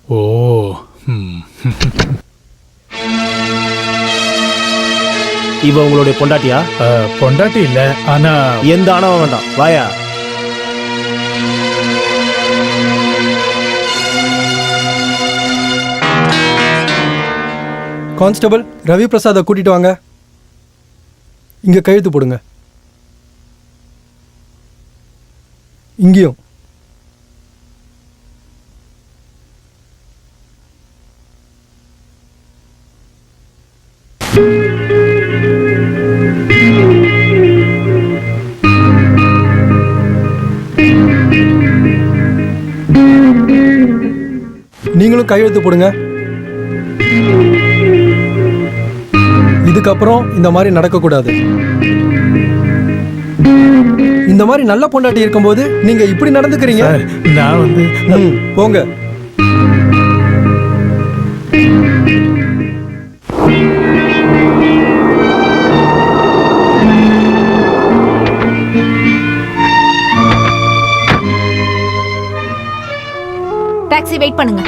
ஓ இவ உங்களுடைய பொண்டாட்டியா? பொண்டாட்டி இல்ல, ஆனா எந்த ஆணவம் வேண்டாம், வாயா. கான்ஸ்டபிள் ரவி பிரசாத்தை கூட்டிட்டு வாங்க. இங்க கையெழுத்து போடுங்க. இங்கேயும். நீங்களும் கையெழுத்து போடுங்க. இதுக்கப்புறம் இந்த மாதிரி நடக்கக்கூடாது. இந்த மாதிரி நல்ல பொண்டாட்டி இருக்கும்போது நீங்க இப்படி நடந்துக்கிறீங்க. நான் வந்து போங்க. டாக்ஸி வெயிட் பண்ணுங்க.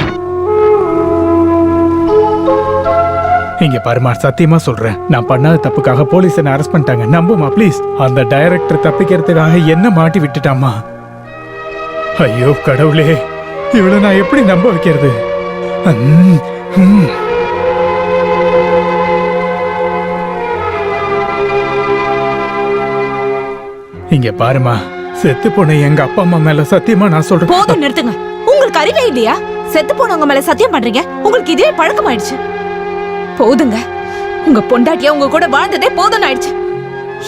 இங்க பாருமா, சத்தியமா சொல்றேன், நான் பண்ணாத தப்புக்காக போலீஸ் என்ன அரெஸ்ட் பண்ணிட்டாங்க. நம்புமா ப்ளீஸ். அந்த டைரக்டர் தப்பிக்கிறதுக்காக என்ன மாட்டி விட்டுட்டாமா. ஐயோ கடவுளே, இவ்வளவு நான் எப்படி நம்ப வைக்கிறது? இங்க பாருமா, செத்து போன எங்க அப்பா அம்மா மேல சத்தியமா நான் சொல்றேன். போதும், நிறுத்துங்க. உங்களுக்கு அறிவே இல்லையா? செத்து போனவங்க மேல சத்தியம் பண்றீங்க. உங்களுக்கு இதே பழக்கமாயிடுச்சு. போதுங்க. உங்க பொண்டாட்டியா உங்க கூட வாழ்ந்ததே போதும் ஆயிடுச்சு.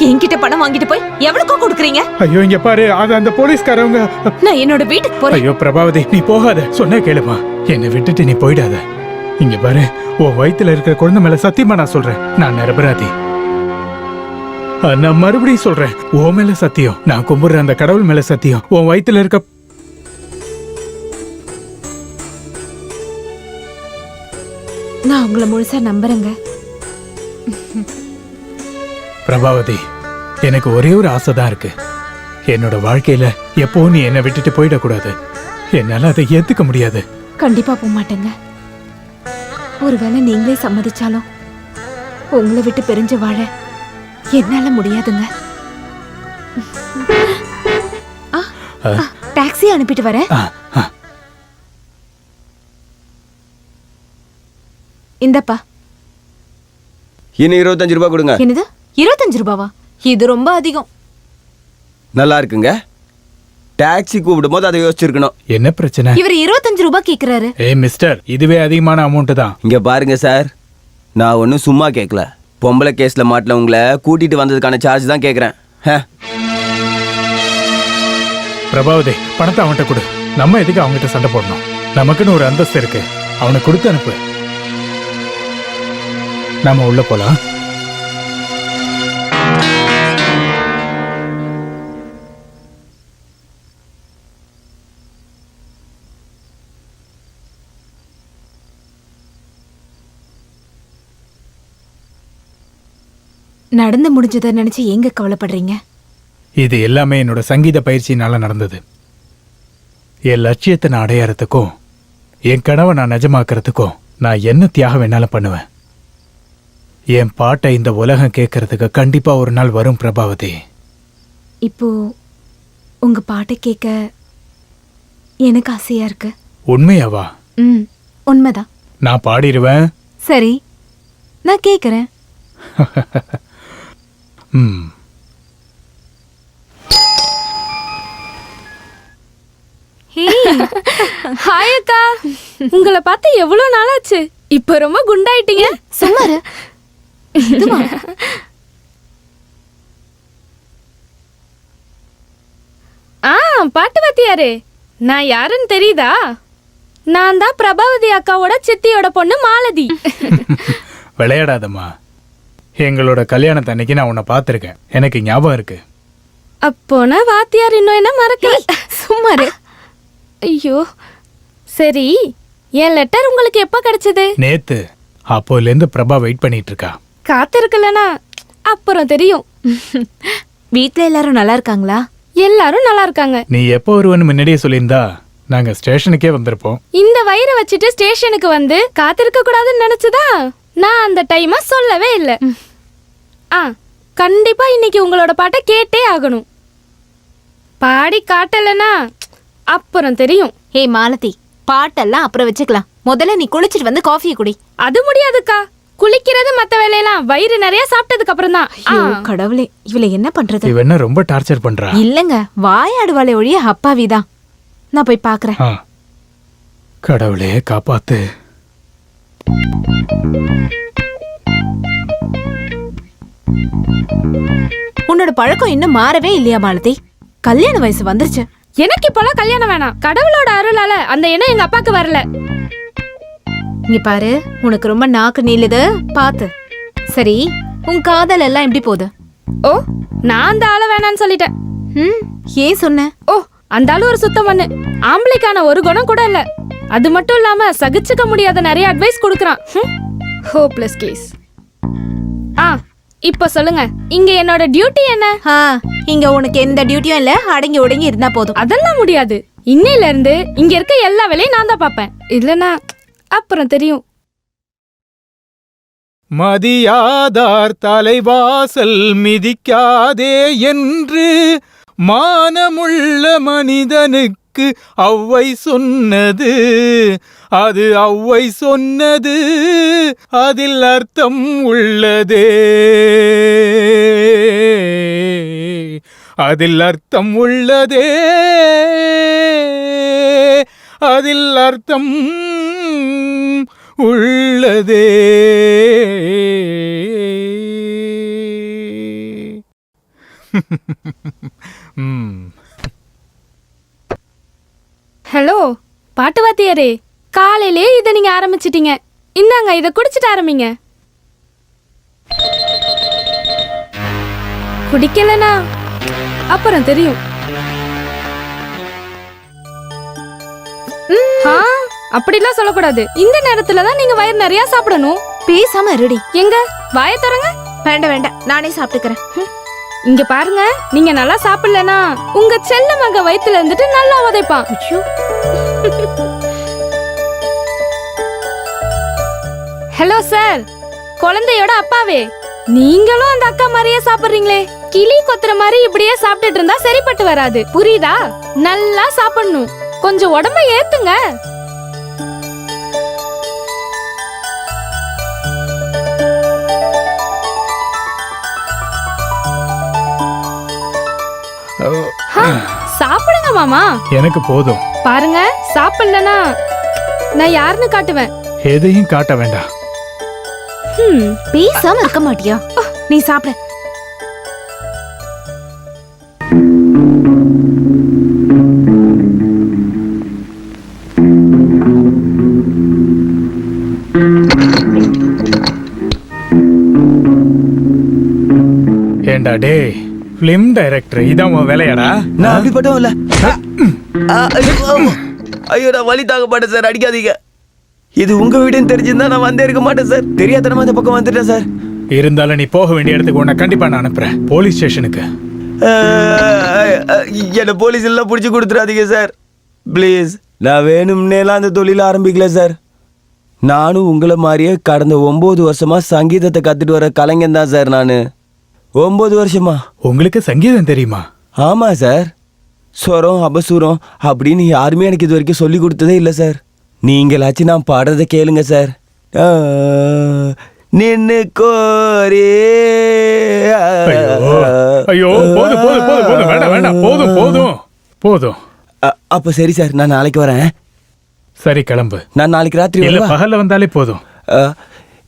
என்கிட்ட பணம் வாங்கிட்டு போய் எவ்வளவுக்கோ கொடுக்குறீங்க? ஐயோ இங்க பாரு, அது அந்த போலீஸ்காரவங்க. நான் என்னோட வீட்டுக்கு போறேன். ஐயோ பிரபாவதி, நீ போகாத, சொன்ன கேளுமா. என்னை விட்டுட்டு நீ போயிடாத. இங்க பாரு, உன் வயித்துல இருக்கிற குழந்தை மேல சத்தியமா நான் சொல்றேன், நான் நிரபராதி. நான் மறுபடியும் சொல்றேன், உன் மேல சத்தியம், நான் கும்பிடுற அந்த கடவுள் மேல சத்தியம், உன் வயித்துல இருக்க. நான் உங்களை முழுசா நம்புறேங்க. பிரபாவதி, எனக்கு ஒரே ஒரு ஆசை தான் இருக்கு. என்னோட வாழ்க்கையில எப்பவும் நீ என்னை விட்டுட்டு போயிடக்கூடாது. என்னால அதை ஏத்துக்க முடியாது. கண்டிப்பா போக மாட்டேங்க. ஒருவேளை நீங்களே சம்மதிச்சாலும் உங்களை விட்டு பிரிஞ்சு வாழ என்னால முடியாதுங்க. டாக்ஸி அனுப்பிட்டு வரேன். இந்தப்பா. இன்னும் 25 ரூபாய் கொடுங்க. என்னது 25 ரூபாவா? இது ரொம்ப அதிகம். நல்லா இருக்குங்க. டாக்ஸி கூப்பிடும் போது அதை யோசிச்சிருக்கணும். என்ன பிரச்சனை? இவர் 25 ரூபாய் கேக்குறாரு. மிஸ்டர், இதுவே அதிகமான அமௌண்ட் தான். இங்க பாருங்க சார், நான் ஒன்றும் சும்மா கேட்கல. பொம்பளை கேஸ்ல மாட்டினவங்களை கூட்டிட்டு வந்ததுக்கான சார்ஜ் தான் கேட்குறேன். பிரபாவதி, பணத்தை அவன்கிட்ட கொடு. நம்ம எதுக்கு அவங்ககிட்ட சண்டை போடணும்? நமக்குன்னு ஒரு அந்தஸ்து இருக்கு, அவனை கொடுத்து அனுப்பு. நாம உள்ள போலாம். நடந்து முடிஞ்சதை நினைச்சு எங்க கவலைப்படுறீங்க? இது எல்லாமே என்னோட சங்கீத பயிற்சியினால நடந்தது. என் லட்சியத்தை நான் அடையறதுக்கும் என் கனவை நான் நிஜமாக்குறதுக்கும் நான் என்ன தியாகம் வேணாலும் பண்ணுவேன். என் பாட்டை இந்த உலகம் கேட்கறதுக்கு கண்டிப்பா ஒரு நாள் வரும் பிரபாவதி. இப்போ உங்க பாட்டை கேட்க எனக்கு ஆசையா இருக்கு. உண்மையாவா? உண்மைதான். நான் பாடிடுவேன். சரி, நான் கேக்குறேன். ஹே ஹாய் அக்கா, உங்களை பார்த்து எவ்வளவு நாளாச்சு. இப்ப ரொம்ப குண்டாயிட்டீங்க. சும்மாரு. ஆ, பாட்டு வாத்தியாரே, நான் யாருன்னு தெரியுதா? நான் தான் பிரபாவதி அக்காவோட சித்தியோட பொண்ணு மாலதி. விளையாடாதம்மா. எங்களோட கல்யாணத்து அன்னைக்கு நான் உன்னை பார்த்துருக்கேன், எனக்கு ஞாபகம் இருக்கு. அப்போனா வாத்தியார் இன்னும் என்ன மறக்கல. சும்மாரு. ஐயோ, சரி, என் லெட்டர் உங்களுக்கு எப்ப கிடைச்சது? நேத்து. அப்போலேருந்து பிரபா வெயிட் பண்ணிட்டு இருக்கா. காத்திருக்கலனா அப்புறம் தெரியும். வீட்ல எல்லாரும் நல்லா இருக்காங்களா? எல்லாரும் நல்லா இருக்காங்க. நீ எப்போ வருவன்னு முன்னாடியே சொல்லியிருந்தா நாங்க ஸ்டேஷனுக்கே வந்திருப்போம். இந்த வயிறை வச்சுட்டு ஸ்டேஷனுக்கு வந்து காத்திருக்க கூடாதுன்னு நினைச்சதா நான் அந்த டைமை சொல்லவே இல்லை. கண்டிப்பா இன்னைக்கு உங்களோட பாட்டை கேட்டே ஆகணும். பாடி காட்டலனா அப்புறம் தெரியும். ஏய் மாலதி, பாட்டெல்லாம் அப்புறம் வச்சுக்கலாம். முதல்ல நீ குளிச்சிட்டு வந்து காஃபியை குடி. அது முடியாதுக்கா. குளிக்கிறது மத்த வேலையெல்லாம் வயிறு நிறைய சாப்பிட்டதுக்கு அப்புறம் தான். ஐயோ கடவுளே, இவளை என்ன பண்றது? இவ என்ன ரொம்ப டார்ச்சர் பண்றா? இல்லங்க, வாயாடுவாளே ஒழிய அப்பாவிதான். நான் போய் பாக்குறேன். கடவுளே காப்பாத்து. உன்னோட பழக்கம் இன்னும் மாறவே இல்லையா மாலதி? கல்யாண வயசு வந்துருச்சு. எனக்கு இப்போலாம் கல்யாணம் வேணாம். கடவுளோட அருளால அந்த எண்ணம் எங்க அப்பாக்கு வரல. இங்க பாரு, உனக்கு ரொம்ப நாக்கு நீளுது, பாத்து. சரி, உன் காதல் எல்லாம் எப்படி போகுது? ஓ, நான் அந்த ஆளை வேணான்னு சொல்லிட்டேன். ஏன் சொன்ன? ஓ, அந்த ஆளு ஒரு சுத்தம் பண்ணு. ஆம்பளைக்கான ஒரு குணம் கூட இல்ல. அது மட்டும் இல்லாம சகிச்சுக்க முடியாத நிறைய அட்வைஸ் கொடுக்கறான். Hopeless case. இப்ப சொல்லுங்க, இங்க என்னோட டியூட்டி என்ன? இங்க உனக்கு எந்த டியூட்டியும் இல்ல, அடங்கி ஒடுங்கி இருந்தா போதும். அதெல்லாம் முடியாது. இன்னையில இருந்து இங்க இருக்க எல்லா வேலையும் நான் தான் பாப்பேன். இல்லனா அப்புறம் தெரியும். மதியாதார் தலைவாசல் மிதிக்காதே என்று மானமுள்ள மனிதனுக்கு ஔவை சொன்னது. அது ஔவை சொன்னது, அதில் அர்த்தம் உள்ளதே. அதில் அர்த்தம் உள்ளதே. அதில் அர்த்தம் உள்ளதே. ஹலோ பாட்டு வாத்தியாரே, காலையிலே இதை நீங்க ஆரம்பிச்சிட்டீங்க. இந்தாங்க, இதை குடிச்சிட்டு ஆரம்பிங்க. குடிக்கலனா அப்புறம் தெரியும். அப்படிலாம் சொல்லக்கூடாது. இந்த நேரத்துல தான் நீங்க வயிறு நிறைய சாப்பிடணும். பேசாம ரெடி. எங்க வாயை தரங்க. வேண்டாம் வேண்டாம், நானே சாப்பிட்டுக்கிறேன். இங்க பாருங்க, நீங்க நல்லா சாப்பிடலனா உங்க செல்ல மக வயித்துல இருந்துட்டு நல்லா உதைப்பான். ஹலோ சார், குழந்தையோட அப்பாவே, நீங்களும் அந்த அக்கா மாதிரியே சாப்பிடுறீங்களே. கிளி கொத்துற மாதிரி இப்படியே சாப்பிட்டுட்டு இருந்தா சரிப்பட்டு வராது, புரியுதா? நல்லா சாப்பிடணும். கொஞ்சம் உடம்ப ஏத்துங்க. சாப்பிடுங்க மாமா. எனக்கு போதும். பாருங்க, சாப்பிடலனா நான் யாருன்னு காட்டுவேன். எதையும் காட்ட வேண்டாம். பேசாம இருக்க மாட்டியா? நீ சாப்பிட. ஏண்டா டே, பிலிம் டைரக்டர், இதான் உன் வேலையாடா? நான் அப்படிப்பட்டவன் இல்ல. ஐயோ, நான் வலி தாங்க மாட்டேன் சார், அடிக்காதீங்க. இது உங்க வீடுன்னு தெரிஞ்சிருந்தா நான் வந்தே இருக்க மாட்டேன் சார். தெரியாதனமா இந்த பக்கம் வந்துட்டேன் சார். இருந்தாலும் நீ போக வேண்டிய இடத்துக்கு உன்னை கண்டிப்பா நான் அனுப்புறேன், போலீஸ் ஸ்டேஷனுக்கு. என்ன போலீஸ் எல்லாம் பிடிச்சி கொடுத்துடாதீங்க சார், ப்ளீஸ். நான் வேணும்னேலாம் அந்த தொழில ஆரம்பிக்கல சார். நானும் உங்களை மாதிரியே கடந்த 9 வருஷமா சங்கீதத்தை கத்துட்டு வர கலைஞன் தான் சார். நான் 9 வருஷமா. உங்களுக்கு சங்கீதம் தெரியுமா? ஆமா சார். ஸ்வரம், அபசூரம் அப்படின்னு யாருமே எனக்கு இது வரைக்கும் சொல்லி கொடுத்ததே இல்லை சார். நீங்களாச்சும் நான் பாடுறத கேளுங்க சார். நின்னு கோரே. ஐயோ, போதும் போதும் போதும் போதும், வேண்டாம் வேண்டாம், போதும் போதும் போதும். அப்போ சரி சார், நான் நாளைக்கு வரேன். சரி கிளம்பு. நான் நாளைக்கு ராத்திரி இல்ல வரவா? பகல்ல வந்தாலே போதும்.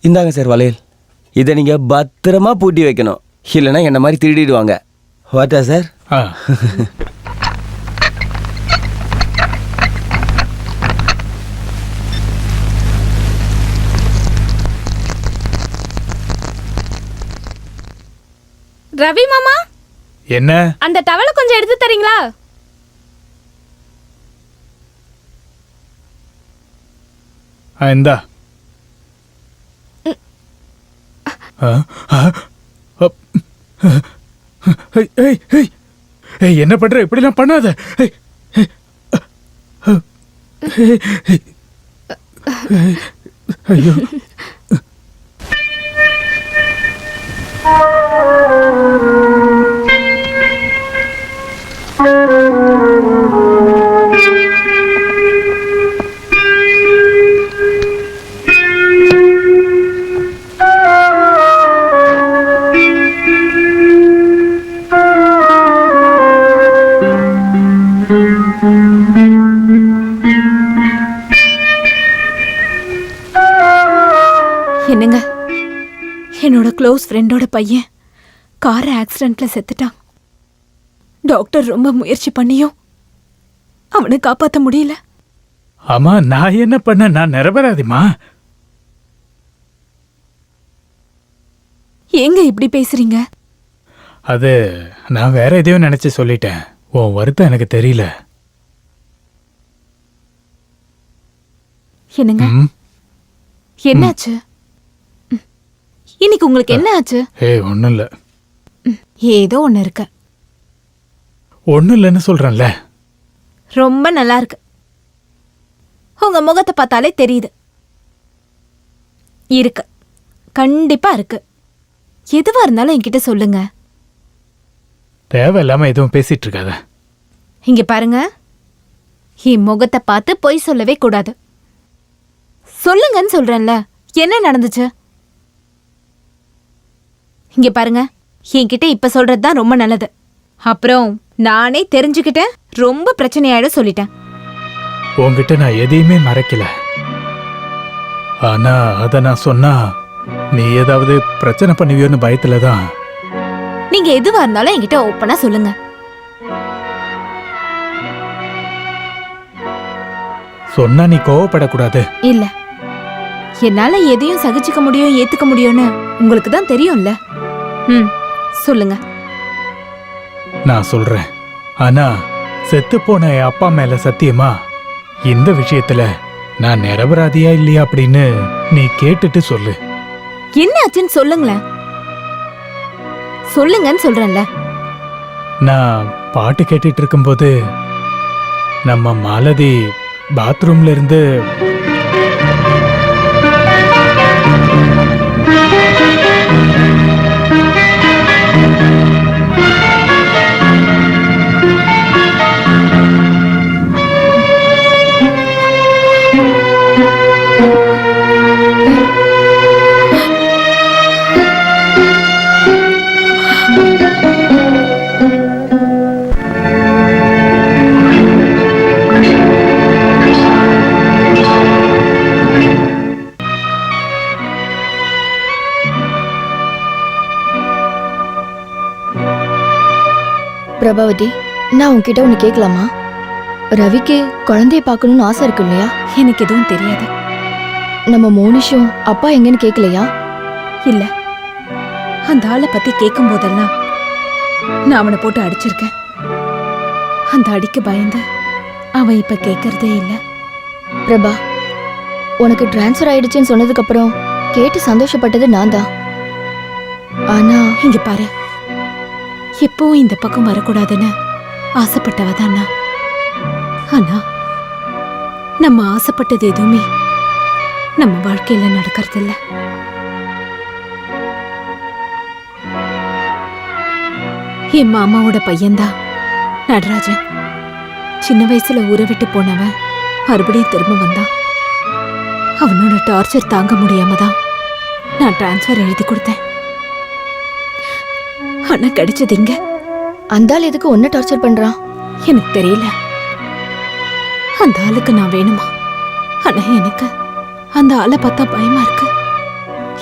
இந்தாங்க சார் வளையல். இதை நீங்கள் பத்திரமா பூட்டி வைக்கணும், இல்லைன்னா என்ன மாதிரி திருடிடுவாங்க. வாட்டா சார்? ஆ. ரவி மாமா, என்ன? அந்த டவலை கொஞ்சம் எடுத்து தரீங்களா? இந்தா. என்ன பண்ற? இப்படிலாம் பண்ணாத. ஐயோ. என்னங்க, என்னோட க்ளோஸ் ஃப்ரெண்டோட பையன் கார் ஆக்சிடென்ட்ல செத்துட்டான். டாக்டர் ரொம்ப முயற்சி பண்ணியும் அவனை காப்பாற்ற முடியல. ஆமா, நான் என்ன பண்ண? நான் நிரபராதிமா. ஏங்க இப்படி பேசுறீங்க? அது நான் வேற எதையோ நினைச்சு சொல்லிட்டேன். உன் வருத்தம் எனக்கு தெரியல. என்னங்க, ம். என்னாச்சு? இன்னைக்கு உங்களுக்கு என்ன ஆச்சு? ஒன்னும் இல்ல. ஏதோ ஒண்ணு இருக்கு. ஒன்னும் இல்லைன்னு சொல்றேன்ல. ரொம்ப நல்லா இருக்கு. உங்க முகத்தை பார்த்தாலே தெரியுது. இருக்கு, கண்டிப்பா இருக்கு. எதுவா இருந்தாலும் என்கிட்ட சொல்லுங்க. தேவையில்லாம எதுவும் பேசிட்டு இருக்காத. இங்க பாருங்க, என் முகத்தை பார்த்து பொய் சொல்லவே கூடாது. சொல்லுங்கன்னு சொல்றேன்ல. என்ன நடந்துச்சு? இங்க பாருங்க, என்கிட்ட இப்ப சொல்றதுதான் ரொம்ப நல்லது. அப்புறம் நானே தெரிஞ்சுக்கிட்டேன், ரொம்ப பிரச்சனையாயிடும் சொல்லிட்டேன். உன்கிட்ட நான் எதையுமே மறைக்கல. ஆனா அத நான் சொன்னா நீ ஏதாவது பிரச்சனை பண்ணுவியோன்னு பயத்துலதான். நீங்க எதுவா இருந்தாலும் என்கிட்ட ஓப்பனா சொல்லுங்க. சொன்னா நீ கோவப்படக்கூடாது. இல்ல, என்னால எதையும் சகிச்சுக்க முடியும், ஏத்துக்க முடியும்னு உங்களுக்கு தான் தெரியும்ல. சொல்லுங்க. நான் சொல்றேன். ஆனா செத்து போன என் அப்பா மேல சத்தியமா இந்த விஷயத்துல நான் நிரபராதியா இல்லையா அப்படின்னு நீ கேட்டுட்டு சொல்லு. என்ன ஆச்சுன்னு சொல்லுங்களேன். சொல்லுங்கன்னு சொல்றேன்ல. நான் பாட்டு கேட்டுட்டு இருக்கும்போது நம்ம மாலதி பாத்ரூம்ல இருந்து பிரபாவதி, நான் உன்கிட்ட ஒன்று கேட்கலாமா? ரவிக்கு குழந்தைய பார்க்கணும்னு ஆசை இருக்கு இல்லையா? எனக்கு எதுவும் தெரியாது. நம்ம மோனிஷும் அப்பா எங்கன்னு கேட்கலையா? இல்ல, அந்த ஆளை பத்தி கேட்கும் போதெல்லாம் நான் அவனை போட்டு அடிச்சிருக்கேன். அந்த அடிக்க பயந்து அவன் இப்ப கேட்கறதே இல்ல. பிரபா, உனக்கு டிரான்ஸ்ஃபர் ஆயிடுச்சுன்னு சொன்னதுக்கு அப்புறம் கேட்டு சந்தோஷப்பட்டது நான் தான். ஆனா இங்க பாரு, எப்பவும் இந்த பக்கம் வரக்கூடாதுன்னு ஆசைப்பட்டவதான் நான். ஆனா நம்ம ஆசைப்பட்டது எதுவுமே நம்ம வாழ்க்கையில நடக்கிறது இல்ல. என் மாமாவோட பையன்தான் நடராஜன். சின்ன வயசுல ஊரை விட்டு போனவன் மறுபடியும் திரும்ப வந்தான். அவனோட டார்ச்சர் தாங்க முடியாம தான் நான் டிரான்ஸ்ஃபர் எழுதி கொடுத்தேன். ஆனா கிடைச்சது இங்க. அந்த ஆள் எதுக்கு ஒன்ன டார்ச்சர் பண்றான்? எனக்கு தெரியல. அந்த ஆளுக்கு நான் வேணுமா? ஆனா எனக்கு அந்த ஆளை பார்த்தா பயமா இருக்கு.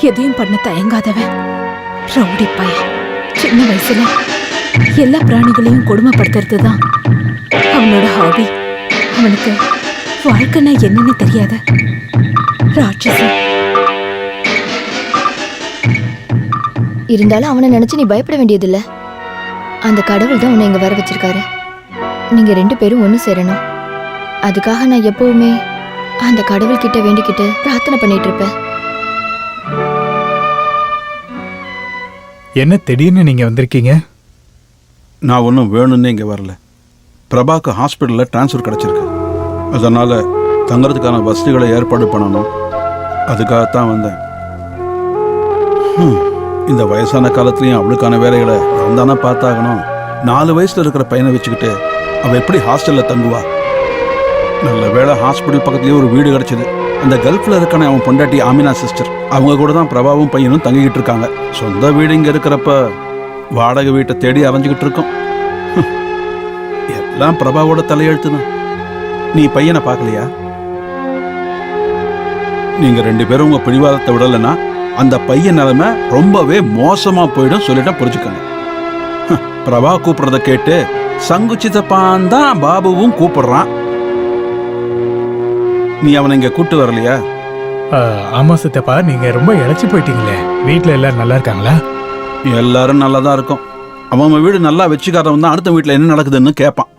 எதையும் பண்ண தயங்காதவன், ரவுடி பையன். சின்ன வயசுல எல்லா பிராணிகளையும் கொடுமைப்படுத்துறது தான் அவனோட ஹாபி. அவனுக்கு வாழ்க்கைன்னா என்னன்னு தெரியாத ராட்சசன். இருந்தாலும் அவனை நினைச்சு நீ பயப்பட வேண்டியதில்ல. அந்த கடவுள் தான் உன்னை இங்க வர வச்சிருக்காரு. நீங்க 2 பேரும் ஒன்று சேரணும். அதுக்காக நான் எப்பவுமே அந்த கடவுள் கிட்ட வேண்டிக்கிட்டு பிரார்த்தனை பண்ணிட்டு இருப்பேன். என்ன திடீர்னு நீங்க வந்திருக்கீங்க? நான் ஒன்றும் வேணும்னு இங்கே வரல. பிரபாக்கு ஹாஸ்பிட்டலில் ட்ரான்ஸ்ஃபர் கிடச்சிருக்கு. அதனால் தங்குறதுக்கான வசதிகளை ஏற்பாடு பண்ணணும். அதுக்காகத்தான் வந்தேன். இந்த வயசான காலத்துலேயும் அவளுக்கான வேலைகளை நான் தானே பார்த்தாகணும். 4 வயசில் இருக்கிற பையனை வச்சுக்கிட்டு அவள் எப்படி ஹாஸ்டலில் தங்குவா? நல்ல வேளை ஹாஸ்பிட்டல் பக்கத்துலேயே ஒரு வீடு கிடச்சிது. அந்த கல்ஃபில் இருக்கானே அவன் பொண்டாட்டி ஆமினா சிஸ்டர், அவங்க கூட தான் பிரபாவும் பையனும் தங்கிக்கிட்டு இருக்காங்க. சொந்த வீடு இங்கே இருக்கிறப்ப வாடகை வீட்டை தேடி அலைஞ்சிக்கிட்டு இருக்கோம். எல்லாம் பிரபாவோட தலையெழுத்து தான். நீ பையனை பார்க்கலையா? நீங்க 2 பேரும் உங்க பிடிவாதத்தை விடலைன்னா அந்த பையன் நிலைமை ரொம்பவே மோசமா போயிடும் சொல்லிட்டா புரிஞ்சுக்கங்க. பிரபா கூப்பிடுறத கேட்டு சங்கு சித்தப்பான் தான் பாபுவும் கூப்பிடுறான். நீ அவனை இங்க கூட்டு வரலையா? ஆமா சித்தப்பா, நீங்க ரொம்ப இழைச்சி போயிட்டீங்களே. வீட்டுல எல்லாரும் நல்லா இருக்காங்களா? எல்லாரும் நல்லா தான் இருக்கும். அவன் வீடு நல்லா வச்சுக்காரவன் தான் அடுத்த வீட்டில் என்ன நடக்குதுன்னு கேட்பான்.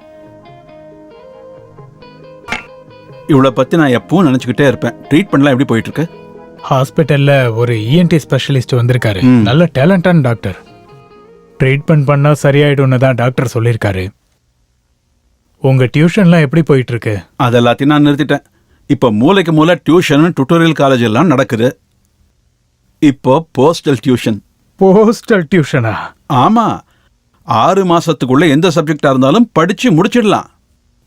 இவளை பத்தி நான் எப்பவும் நினைச்சுக்கிட்டே இருப்பேன். ட்ரீட்மெண்ட்லாம் எப்படி போயிட்டு இருக்கு? ஹாஸ்பிட்டல்ல ஒரு இஎன்டி ஸ்பெஷலிஸ்ட் வந்திருக்காரு. நல்ல டேலண்டான டாக்டர். ட்ரீட்மெண்ட் பண்ணா சரியாயிடும்னு தான் டாக்டர் சொல்லியிருக்காரு. உங்க டியூஷன்லாம் எப்படி போயிட்டு இருக்கு? அது எல்லாத்தையும் நான் நிறுத்திட்டேன். இப்போ மூளைக்கு மூளை டியூஷன், டுட்டோரியல் காலேஜ் எல்லாம் நடக்குது. இப்போ போஸ்டல் டியூஷன். போஸ்டல் டியூஷனா? ஆமா, 6 மாசத்துக்குள்ள எந்த சப்ஜெக்டா இருந்தாலும் படிச்சு முடிச்சிடலாம்.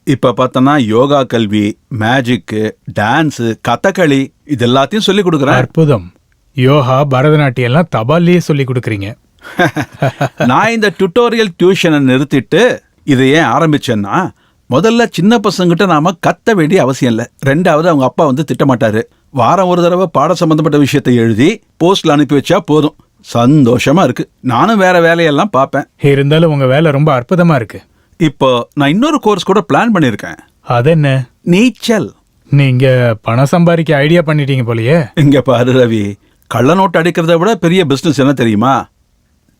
இப்ப பார்த்தனா யோகா கல்வி, மேஜிக்கு, டான்ஸு, கதகளி இது எல்லாத்தையும் சொல்லி கொடுக்குறேன். அற்புதம். யோகா, பரதநாட்டியம் எல்லாம் தபால்லையே சொல்லி கொடுக்குறீங்க. நான் இந்த டுட்டோரியல் டியூஷனை நிறுத்திட்டு இதை ஏன் ஆரம்பிச்சேன்னா, முதல்ல சின்ன பசங்கிட்ட நாம கத்த வேண்டிய அவசியம் இல்லை. 2வது அவங்க அப்பா வந்து திட்டமாட்டாரு. வாரம் ஒரு தடவை பாட சம்பந்தப்பட்ட விஷயத்தை எழுதி போஸ்ட்ல அனுப்பி வச்சா போதும். சந்தோஷமா இருக்கு. நானும் வேற வேலையெல்லாம் பார்ப்பேன். இருந்தாலும் உங்க வேலை ரொம்ப அற்புதமா இருக்கு. இப்போ நான் இன்னொரு கோர்ஸ் கூட பிளான் பண்ணிருக்கேன். அது என்ன? நீச்சல். நீங்க பணம் சம்பாதிக்க ஐடியா பண்ணிட்டீங்க போலயே. இங்க பாரு ரவி, கள்ள நோட்டு அடிக்கிறத விட பெரிய பிசினஸ் என்ன தெரியுமா?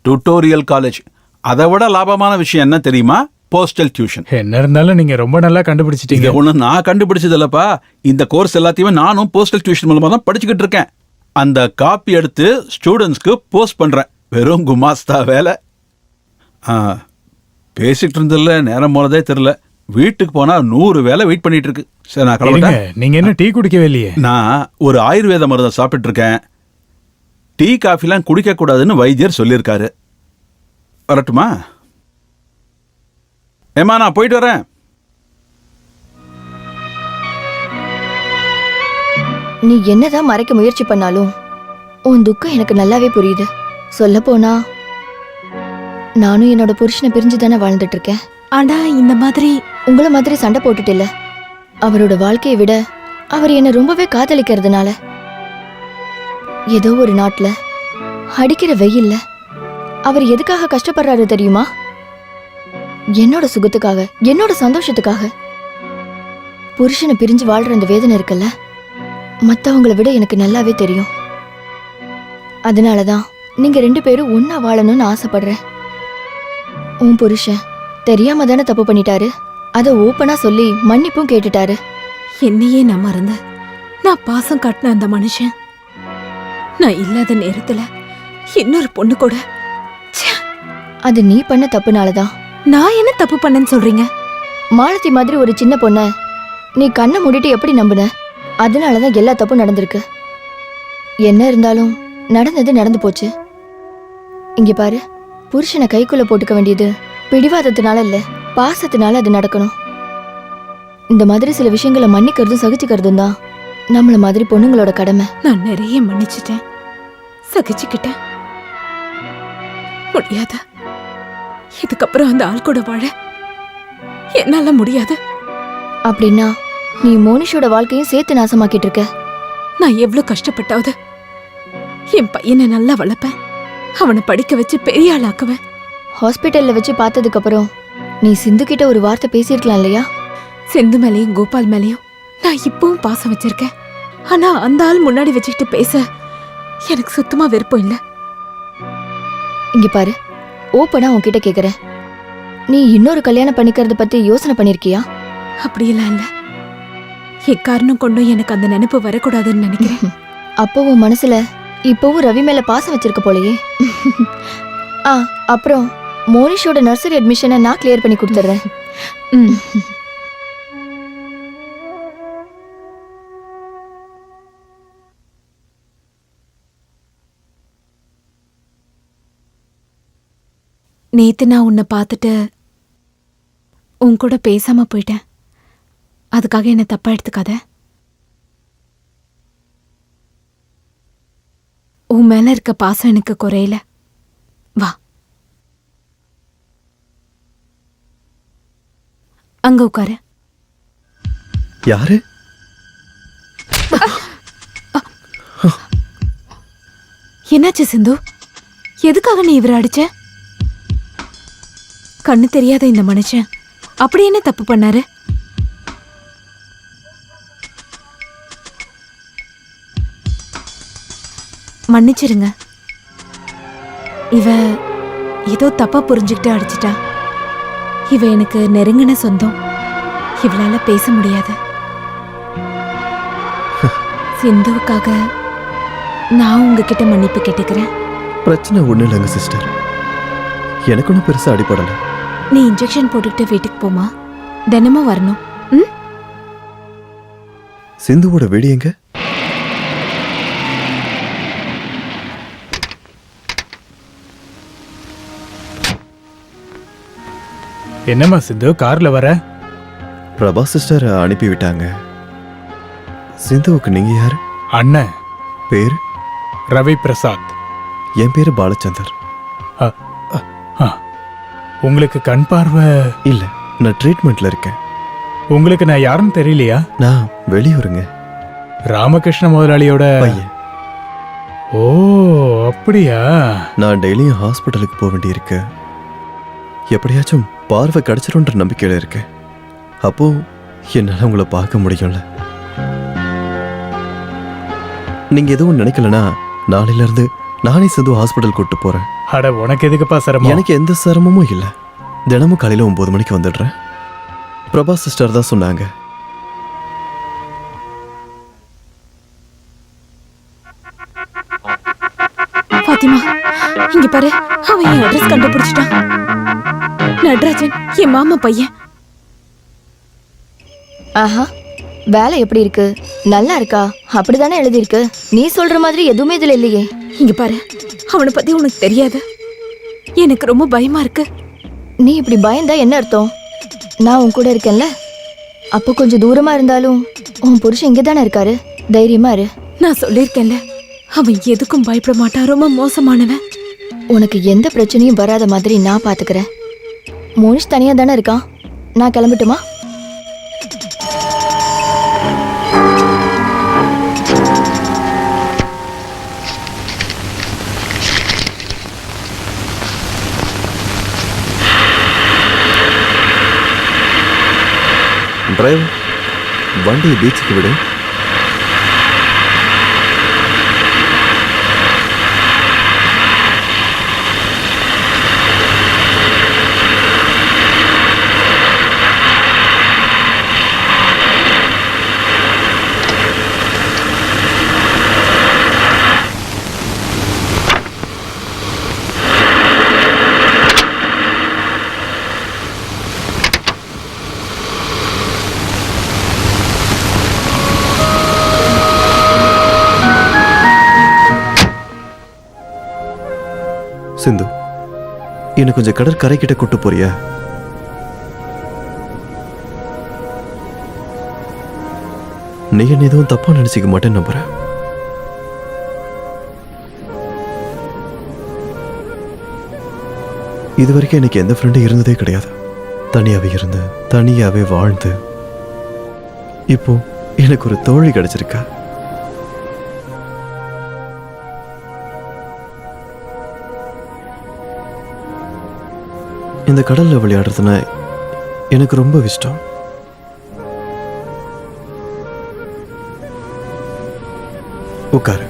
Tutorial college. அதை விட லாபமான விஷயம் என்ன தெரியுமா? Postal tuition. என்ன இருந்தாலும் நீங்க ரொம்ப நல்லா கண்டுபிடிச்சிட்டீங்க. ஒண்ணு நான் கண்டுபிடிச்சது இல்லப்பா. இந்த கோர்ஸ் எல்லாத்தையுமே நானும் போஸ்டல் டியூஷன் மூலமா தான் படிச்சுக்கிட்டு இருக்கேன். அந்த காப்பி எடுத்து ஸ்டூடெண்ட்ஸ்க்கு போஸ்ட் பண்றேன். வெறும் குமாஸ்தா வேலை. பேசிட்டு இருந்ததுல நேரம் போனதே தெரியல. வீட்டுக்கு போனா 100 வேலை வெயிட் பண்ணிட்டு இருக்கு. சரி, நான் கிளம்புறேன். நீங்க என்ன டீ குடிக்கவே இல்லையே? நான் ஒரு ஆயுர்வேத மருந்தை சாப்பிட்டு இருக்கேன். டீ காஃபிலாம் குடிக்க கூடாதுன்னு வைத்தியர் சொல்லியிருக்காரு. வரட்டுமா? ஏமா, நான் போயிட்டு வரேன். நீ என்னதான் மறைக்க முயற்சி பண்ணாலும் உன் துக்கம் எனக்கு நல்லாவே புரியுது. சொல்ல போனா நானும் என்னோட புருஷனை பிரிஞ்சு தானே வாழ்ந்துட்டு இருக்கேன். ஆனா இந்த மாதிரி உங்கள மாதிரி சண்டை போட்டுட்டு இல்ல. அவரோட வாழ்க்கையை விட அவர் என்ன ரொம்பவே காதலிக்கிறதுனால ஏதோ ஒரு நாட்டுல அடிக்கிற வெயில்ல அவர் எதுக்காக கஷ்டப்படுறாரு தெரியுமா? என்னோட சுகத்துக்காக, என்னோட சந்தோஷத்துக்காக. புருஷனை பிரிஞ்சு வாழ்ற அந்த வேதனை இருக்குல்ல, மத்தவங்களை விட எனக்கு நல்லாவே தெரியும். அதனாலதான் நீங்க 2 பேரும் ஒன்னா வாழணும்னு ஆசைப்படுறேன். உன் புருஷன் தெரியாம தானே தப்பு பண்ணிட்டாரு. அதை ஓப்பனா சொல்லி மன்னிப்பும் கேட்டுட்டாரு. என்னையே நான் மறந்து நான் பாசம் காட்டின அந்த மனுஷன் நான் இல்லாத நேரத்துல இன்னொரு பொண்ணு கூட. ச்சே, அது நீ பண்ண தப்புனாலதான். நான் என்ன தப்பு பண்ணேன்னு சொல்றீங்க? மாலதி மாதிரி ஒரு சின்ன பொண்ண நீ கண்ணை மூடிட்டு எப்படி நம்புன? அதனாலதான் எல்லா தப்பும் நடந்திருக்கு. என்ன இருந்தாலும் நடந்தது நடந்து போச்சு. இங்க பாரு, புருஷனை கைக்குள்ள போட்டுக்க வேண்டியது பிடிவாதத்தினால இல்ல, பாசத்தினால அது நடக்கணும். இந்த மாதிரி சில விஷயங்களை மன்னிக்கிறதும் சகிச்சுக்கிறதும் தான் நம்மள மாதிரி பொண்ணுங்களோட கடமை. நான் நிறைய மன்னிச்சிட்டேன், சகிச்சுக்கிட்டேன். முடியாது. இதுக்கப்புறம் அந்த ஆள் கூட வாழ என்னால முடியாது. அப்படின்னா நீ மோனிஷோட வாழ்க்கையும் சேர்த்து நாசமாக்கிட்டு இருக்க. நான் எவ்வளவு கஷ்டப்பட்டாவது என் பையனை நல்லா வளர்ப்பேன், அவனை படிக்க வச்சு பெரிய ஆளாக்குவேன். ஹாஸ்பிட்டல்ல வச்சு பார்த்ததுக்கு அப்புறம் நீ சிந்து கிட்ட ஒரு வார்த்தை பேசியிருக்கலாம் இல்லையா? சிந்து மேலையும் கோபால் மேலையும் நான் இப்பவும் பாசம் வச்சிருக்கேன். ஆனா அந்த ஆள் முன்னாடி வச்சுக்கிட்டு பேச எனக்கு சுத்தமா விருப்பம் இல்லை. இங்க பாரு, ஓப்பனா உன்கிட்ட கேக்குறேன். நீ இன்னொரு கல்யாணம் பண்ணிக்கிறத பத்தி யோசனை பண்ணிருக்கியா? அப்படியெல்லாம் இல்ல. எக்காரணம் கொண்டும் எனக்கு அந்த நினைப்பு வரக்கூடாதுன்னு நினைக்கிறேன். அப்போ உன் மனசுல இப்பவும் ரவி மேல பாசம் வச்சிருக்க போலயே. அப்புறம் மோனிஷோட நர்சரி அட்மிஷனை நான் கிளியர் பண்ணி கொடுத்துட்றேன். நேத்து நான் உன்னை பார்த்துட்டு உன் கூட பேசாம போயிட்டேன். அதுக்காக என்ன தப்பா எடுத்துக்காத. உன் மேல இருக்க பாசம் எனக்கு குறையல. வா, அங்க உட்காரு. யாரு? என்னாச்சு சிந்து? எதுக்காக நீ இவரை அடிச்ச? கண்ணு தெரியாத இந்த மனுஷன் அப்படி என்ன தப்பு பண்ணாரு? மன்னிச்சிருங்க. இவ ஏதோ தப்பா புரிஞ்சுக்கிட்டு அடிச்சிட்டா. இவ எனக்கு நெருங்கின சொந்தம். இவளால பேச முடியாது. சிந்துவுக்காக நான் உங்ககிட்ட மன்னிப்பு கேட்டுக்கிறேன். பிரச்சனை ஒன்றும் இல்லைங்க சிஸ்டர், எனக்கு ஒன்றும் பெருசாக அடிப்படலை. நீ இன்ஜெக்ஷன் போட்டுக்கிட்டு வீட்டுக்கு போமா, தினமும் வரணும். சிந்துவோட வீடு எங்க? என்னம்மா சிந்து கார்ல வர? பிரபா சிஸ்டர் அனுப்பி விட்டாங்க. சிந்துவுக்கு நீங்க யாரு? அண்ணன். பேரு? ரவி பிரசாத். என் பேரு பாலச்சந்தர். உங்களுக்கு கண் பார்வை இல்ல, நான் ட்ரீட்மெண்ட்ல இருக்கேன். உங்களுக்கு நான் யாருன்னு தெரியலையா? நான் வெளியூருங்க. ராமகிருஷ்ண முதலாளியோட பையன். ஓ அப்படியா? நான் டெய்லியும் ஹாஸ்பிட்டலுக்கு போக வேண்டியிருக்கு. எப்படியாச்சும் பார்வை கிடைச்சிரும்ன்ற நம்பிக்கையில இருக்கேன். அப்போ என்னால உங்களை பார்க்க முடியும்ல. நீங்க எதுவும் நினைக்கலனா நாளையில இருந்து நானே சிந்து ஹாஸ்பிட்டல் கூட்டு போறேன். அட உனக்கு எதுக்குப்பா சிரமம்? எனக்கு எந்த சிரமமும் இல்லை. தினமும் காலையில 9 மணிக்கு வந்துடுறேன். பிரபா சிஸ்டர் தான் சொன்னாங்க. பாத்திமா, இங்க பாரு, அவன் என் அட்ரஸ் கண்டுபிடிச்சிட்டான். நடராஜன் என் மாமா பையன். ஆஹா, வேலை எப்படி இருக்கு? நல்லா இருக்கா? அப்படிதானே எழுதியிருக்கு. நீ சொல்ற மாதிரி எதுவுமே இதுல இல்லையே. இங்க பாரு, அவனை பத்தி உனக்கு தெரியாது. எனக்கு ரொம்ப பயமா இருக்கு. நீ இப்படி பயந்தா என்ன அர்த்தம்? நான் உன் கூட இருக்கேன்ல. அப்போ கொஞ்சம் தூரமா இருந்தாலும் உன் புருஷன் இங்கே தானே இருக்காரு. தைரியமா இரு. நான் சொல்லியிருக்கேன்ல, அவன் எதுக்கும் பயப்பட மாட்டான். ரொம்ப மோசமானவன். உனக்கு எந்த பிரச்சனையும் வராத மாதிரி நான் பாத்துக்கிறேன். மோனிஷ் தனியா தானே இருக்கான். நான் கிளம்பட்டுமா? டிரைவர், வண்டியை பீச்சுக்கு விடு. சிந்து, என்ன கொஞ்சம் கடற்கரை கிட்ட கூட்டு போறியா? நீ என்ன எதுவும் தப்பா நினைச்சுக்க மாட்டேன்னு நம்புறேன். இது வரைக்கும் எனக்கு எந்த ஃப்ரெண்டும் இருந்ததே கிடையாது. தனியாவே இருந்து தனியாவே வாழ்ந்து இப்போ எனக்கு ஒரு தோழி கிடைச்சிருக்கா. இந்த கடல்ல விளையாடுறதுனா எனக்கு ரொம்ப இஷ்டம். உட்காரு.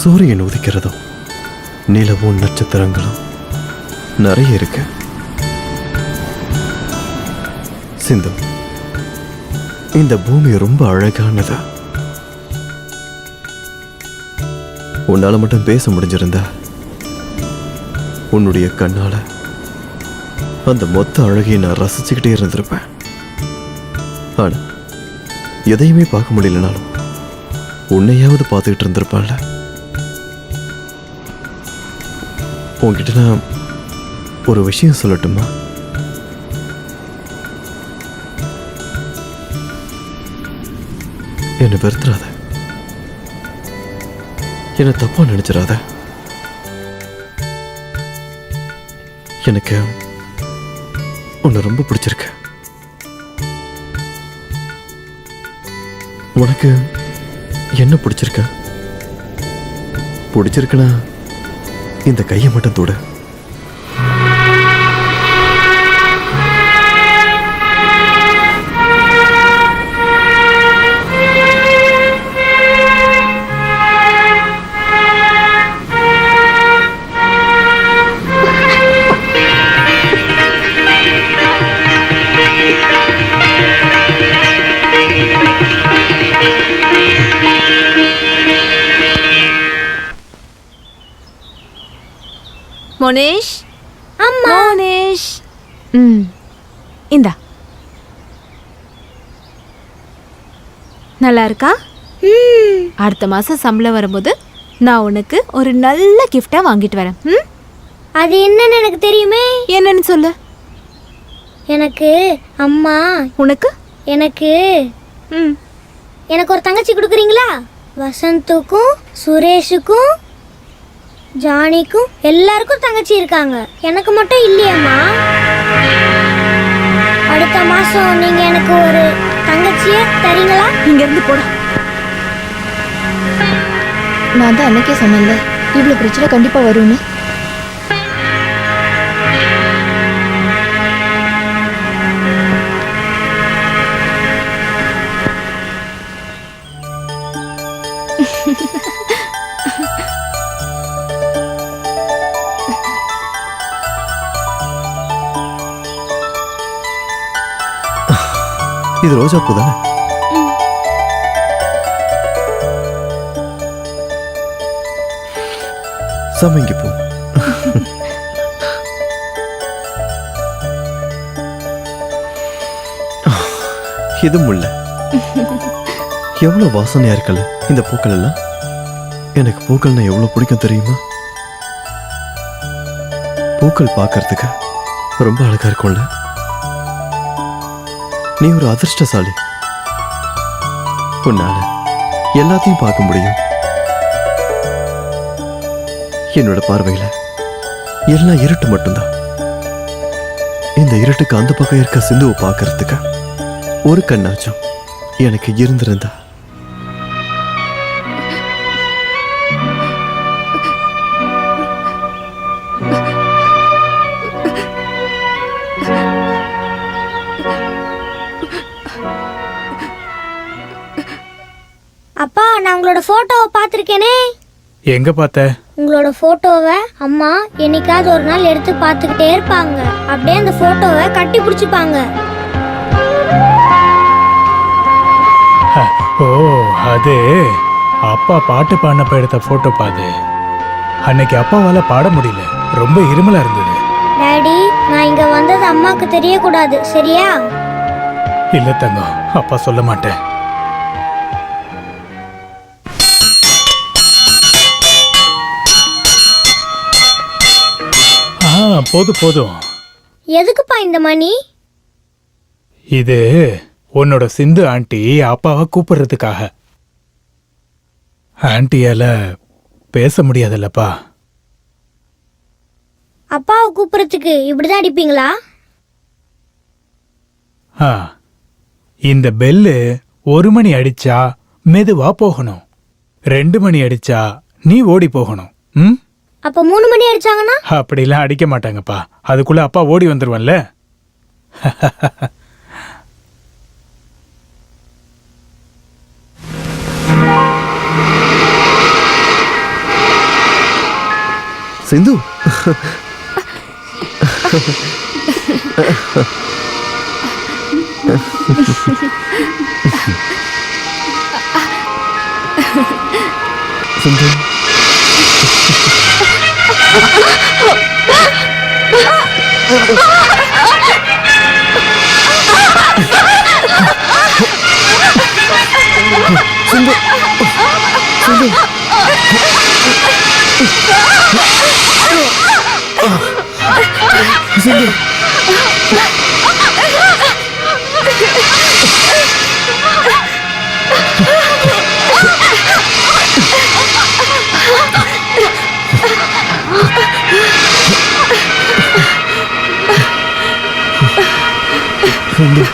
சூரியன் உதிக்கிறதும் நிலவும் நட்சத்திரங்களும் நிறைய இருக்கு. சிந்து, இந்த பூமி ரொம்ப அழகானது. உன்னால மட்டும் பேச முடிஞ்சிருந்தா உன்னுடைய கண்ணால அந்த மொத்த அழகையை நான் ரசிச்சுக்கிட்டே இருந்திருப்பேன். ஆனா எதையுமே பார்க்க முடியலனாலும் உன்னையாவது பார்த்துக்கிட்டு இருந்திருப்பான்ல. உன்கிட்ட நான் ஒரு விஷயம் சொல்லட்டுமா? என்னை வெறுத்துறாத, என்னை தப்பா நினைச்சிடாத. எனக்கு உன்னை ரொம்ப பிடிச்சிருக்கு. உனக்கு என்ன பிடிச்சிருக்க? பிடிச்சிருக்குன்னா இந்த கையை மட்டும் தொடு. மோனேஷ், அம்மா மோனேஷ். இந்தா. நல்லா இருக்கா? அடுத்த மாசம் சம்பளம் வரும்போது நான் உனக்கு ஒரு நல்ல கிஃப்டா வாங்கிட்டு வரேன். அது என்னன்னு எனக்கு தெரியுமே. என்னன்னு சொல்லு. எனக்கு அம்மா உனக்கு எனக்கு எனக்கு ஒரு தங்கச்சி கொடுக்குறீங்களா? வசந்துக்கும் சுரேஷுக்கும் ஜானிக்கும் எல்லாருக்கும் தங்கச்சி இருக்காங்க, எனக்கு மட்டும் இல்லையாம்மா? அடுத்த மாசம் நீங்க எனக்கு ஒரு தங்கச்சிய தரீங்களா? இங்க இருந்து போட. நான் தான் அன்னைக்கே சொன்னேன்ல, இவ்வளவு பிரச்சனை கண்டிப்பா வரும்னு. இது ரோஜா பூ தானே? சமங்கி பூ. இது முல்லை. எவ்வளவு வாசனையா இருக்கல இந்த பூக்கள் எல்லாம். எனக்கு பூக்கள்னா எவ்வளவு பிடிக்கும் தெரியுமா? பூக்கள் பார்க்கறதுக்கு ரொம்ப அழகா இருக்கும்ல. நீ ஒரு அதிர்ஷ்டசாலி. உன்னால எல்லாத்தையும் பார்க்க முடியும். என்னோட பார்வையில எல்லாம் இருட்டு மட்டும்தான். இந்த இருட்டுக்கு அந்த பக்கம் இருக்க சிந்துவை பார்க்கறதுக்கு ஒரு கண்ணாச்சும் எனக்கு இருந்திருந்தா. அப்பா, நான் உங்களோட போட்டோவை பார்த்துருக்கேனே. எங்க பார்த்த? உங்களோட போட்டோவை அம்மா என்னைக்காவது ஒரு நாள் எடுத்து பார்த்துக்கிட்டே இருப்பாங்க. அப்படியே அந்த போட்டோவை கட்டி பிடிச்சிப்பாங்க. ஓ, அது அப்பா பாட்டு பாடினப்ப எடுத்த போட்டோ பாது. அன்னைக்கு அப்பாவால பாட முடியல, ரொம்ப இருமலா இருந்தது. டாடி, நான் இங்க வந்தது அம்மாக்கு தெரியக்கூடாது, சரியா? இல்ல தங்கம், அப்பா சொல்ல மாட்டேன். போதும் போதும். எதுக்குப்பா இந்த மணி? இது உன்னோட சிந்து ஆண்டி அப்பாவை கூப்பிடுறதுக்காக. ஆன்ட்டியால பேச முடியாதுல்லப்பா. அப்பாவை கூப்பிடுறதுக்கு இப்படிதான் அடிப்பீங்களா? ஆ, இந்த பெல்லு 1 மணி அடிச்சா மெதுவா போகணும், 2 மணி அடிச்சா நீ ஓடி போகணும். ம், அப்ப 3 மணி அடிச்சாங்கன்னா? அப்படிலாம் அடிக்க மாட்டாங்கப்பா. அதுக்குள்ள அப்பா ஓடி வந்துருவன்ல. சிந்து சிந்து சிந்து சிந்து சிந்து சிந்து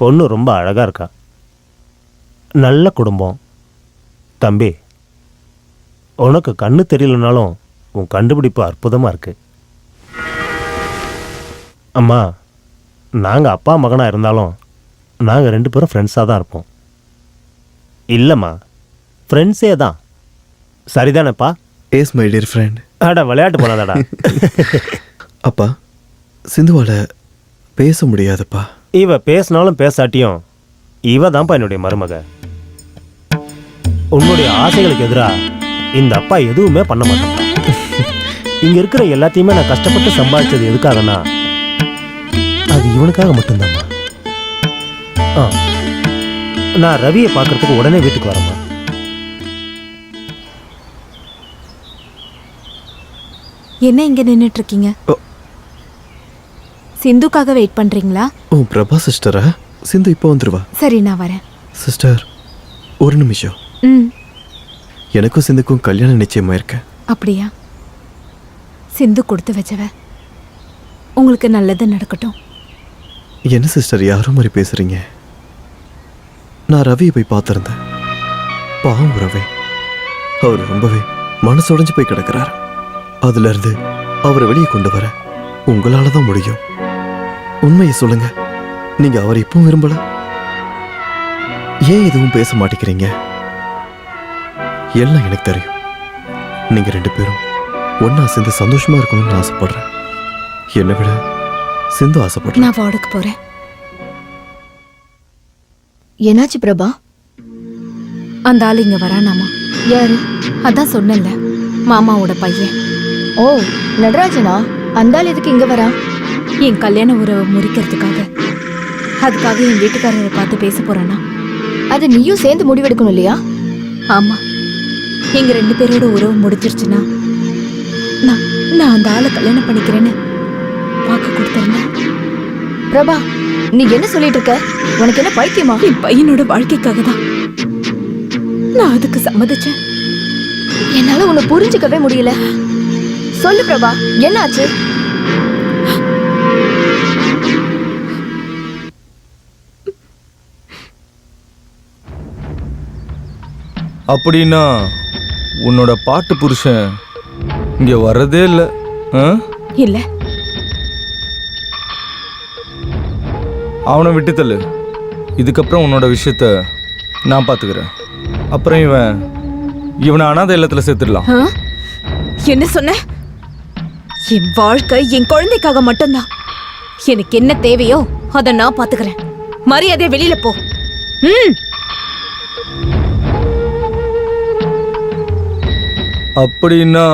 பொண்ணு ரொம்ப அழகா இருக்கா, நல்ல குடும்பம். தம்பி, உனக்கு கண்ணு தெரியலனாலும் உன் கண்டுபிடிப்பு அற்புதமா இருக்கு. அம்மா, நாங்கள் அப்பா மகனாக இருந்தாலும் நாங்கள் 2 பேரும் ஃப்ரெண்ட்ஸாக தான் இருப்போம். இல்லைம்மா, ஃப்ரெண்ட்ஸே தான். சரிதானேப்பா? Yes my dear friend. அடா, விளையாட்டு போனாதாடா. அப்பா, சிந்துவால பேச முடியாதுப்பா. இவ பேசினாலும் பேசாட்டியும் இவ தான்ப்பா என்னுடைய மருமக. உன்னுடைய ஆசைகளுக்கு எதிராக இந்த அப்பா எதுவுமே பண்ண மாட்டேன். இங்க இருக்கிற எல்லாத்தையுமே நான் கஷ்டப்பட்டு சம்பாதிச்சது எதுக்காகனா அது இவனுக்காக மட்டும்தாம்மா. நான் ரவியை பார்க்கறதுக்கு உடனே வீட்டுக்கு வரேம்மா. என்ன இங்க நின்னுட்டு இருக்கீங்க? சிந்துக்காக வெயிட் பண்றீங்களா? ஓ, பிரபா சிஸ்டரா? சிந்து இப்போ வந்துருவா. சரி, நான் வரேன். சிஸ்டர், ஒரு நிமிஷம். எனக்கும் சிந்துக்கும் கல்யாணம் நிச்சயமாயிருக்கு. அப்படியா? சிந்து கொடுத்து வச்சவ. உங்களுக்கு நல்லது நடக்கட்டும். என்ன சிஸ்டர் யாரோ மாதிரி பேசுறீங்க? நான் ரவியை போய் பார்த்துருந்தேன். பாவம் ரவி, அவர் ரொம்பவே மனசுடைஞ்சு போய் கிடக்கிறார். அதுல இருந்து அவரை வெளியே கொண்டு வர உங்களால தான் முடியும். உண்மையை சொல்லுங்க, நீங்க அவரை இப்பவும் விரும்பல? ஏன் எதுவும் பேச மாட்டேங்கிறீங்க? எல்லாம் எனக்கு தெரியும். நீங்க 2 பேரும் ஒன்னா சேர்ந்து சந்தோஷமா இருக்கணும்னு ஆசைப்படுறேன். என்னை விட சிந்து ஆசைப்படுறேன். நான் வார்டுக்கு போறேன். என்னாச்சு பிரபா? அந்த ஆள் இங்க வரானாமா? யாரு? அதான் சொன்னேன்ல, மாமாவோட பையன். ஓ, நடராஜனா? அந்த ஆள் எதுக்கு இங்க வரா? என் கல்யாண உறவை முறிக்கிறதுக்காக. அதுக்காக என் வீட்டுக்காரரை பார்த்து பேச போறானா? அது நீயும் சேர்ந்து முடிவெடுக்கணும் இல்லையா? ஆமா, எங்க 2 பேரோட உறவு முடிஞ்சிருச்சுன்னா நான் அந்த ஆளை கல்யாணம் பண்ணிக்கிறேன்னு வாக்கு கொடுத்திருந்தேன். பிரபா, நீ என்ன சொல்லிட்டு இருக்க? உனக்கு என்ன பைத்தியமா? என் பையனோட வாழ்க்கைக்காக தான் நான் அதுக்கு சம்மதிச்சேன். என்னால உன்னை புரிஞ்சுக்கவே முடியல. சொல்லு பிரபா, என்ன ஆச்சு? அப்படின்னா உன்னோட பாட்டு புருஷன் இங்க வர்றதே இல்லை? இல்ல, அவனை விட்டு தள்ளு. இதுக்கப்புறம் உன்னோட விஷயத்த நான் பார்த்துக்கிறேன். அப்புறம் இவனை அனாதை இல்லத்துல சேர்த்துடலாம். என்ன சொன்ன? என் வாழ்க்கை என் குழந்தைக்காக மட்டும்தான். எனக்கு என்ன தேவையோ அதை நான் பார்த்துக்கிறேன். மரியாதையா வெளியில போ. அப்படின்னா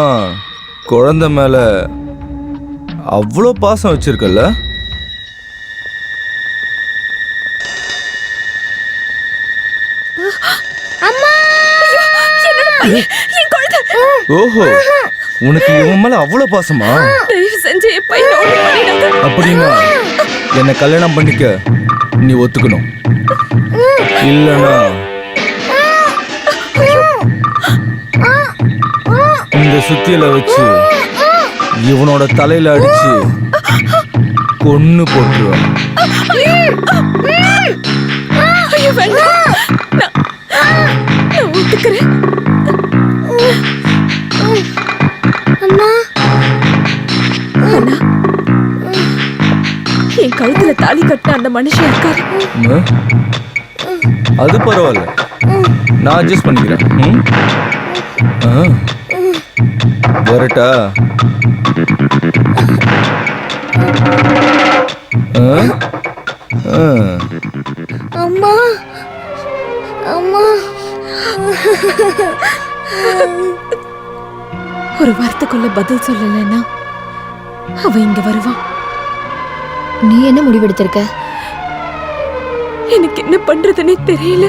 குழந்தை மேல அவ்வளோ பாசம் வச்சிருக்கல்ல? ஓஹோ, உனக்கு இவன் மேல அவ்வளவு பாசமா? தயவு செஞ்சு என் பையனை ஒண்ணு பண்ணிடாத. அப்படின்னா என்னை கல்யாணம் பண்ணிக்க நீ ஒத்துக்கணும். இல்லனா இந்த சுத்தியில வச்சு இவனோட தலையில அடிச்சு கொன்னு போட்டுருவேன். ஐயோ, வேண்டாம். நான் ஒத்துக்கிறேன். அண்ணா அண்ணா, என் கழுத்துல தாலி கட்டின அந்த மனுஷன் இருக்காரு. அது பரவாயில்ல, நான் அட்ஜஸ்ட் பண்ணிக்கிறேன். வரட்டா? அம்மா அம்மா ஒரு வார்த்தைக்குள்ள பதில் சொல்லலைன்னா அவன் இங்க வருவான். நீ என்ன முடிவெடுத்திருக்க? எனக்கு என்ன பண்றதுன்னே தெரியல.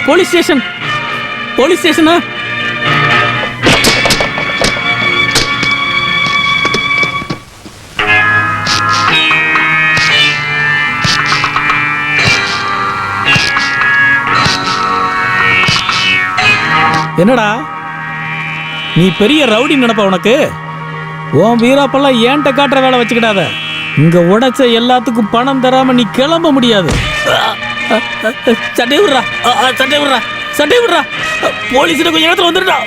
போலீஸ் ஸ்டேஷன், போலீஸ் ஸ்டேஷனா? என்னடா நீ பெரிய ரவுடி நினைப்ப? உனக்கு உன் வீராப்பெல்லாம் ஏன்ட்ட காட்டுற வேலை வச்சுக்கிடாத. இங்க உடைச்ச எல்லாத்துக்கும் பணம் தராம நீ கிளம்ப முடியாது. சட்டை விடுறா, சட்டை விடுறா, சட்டை விடுறா. போலீஸ் கொஞ்சம் இடத்துல வந்துடுறா.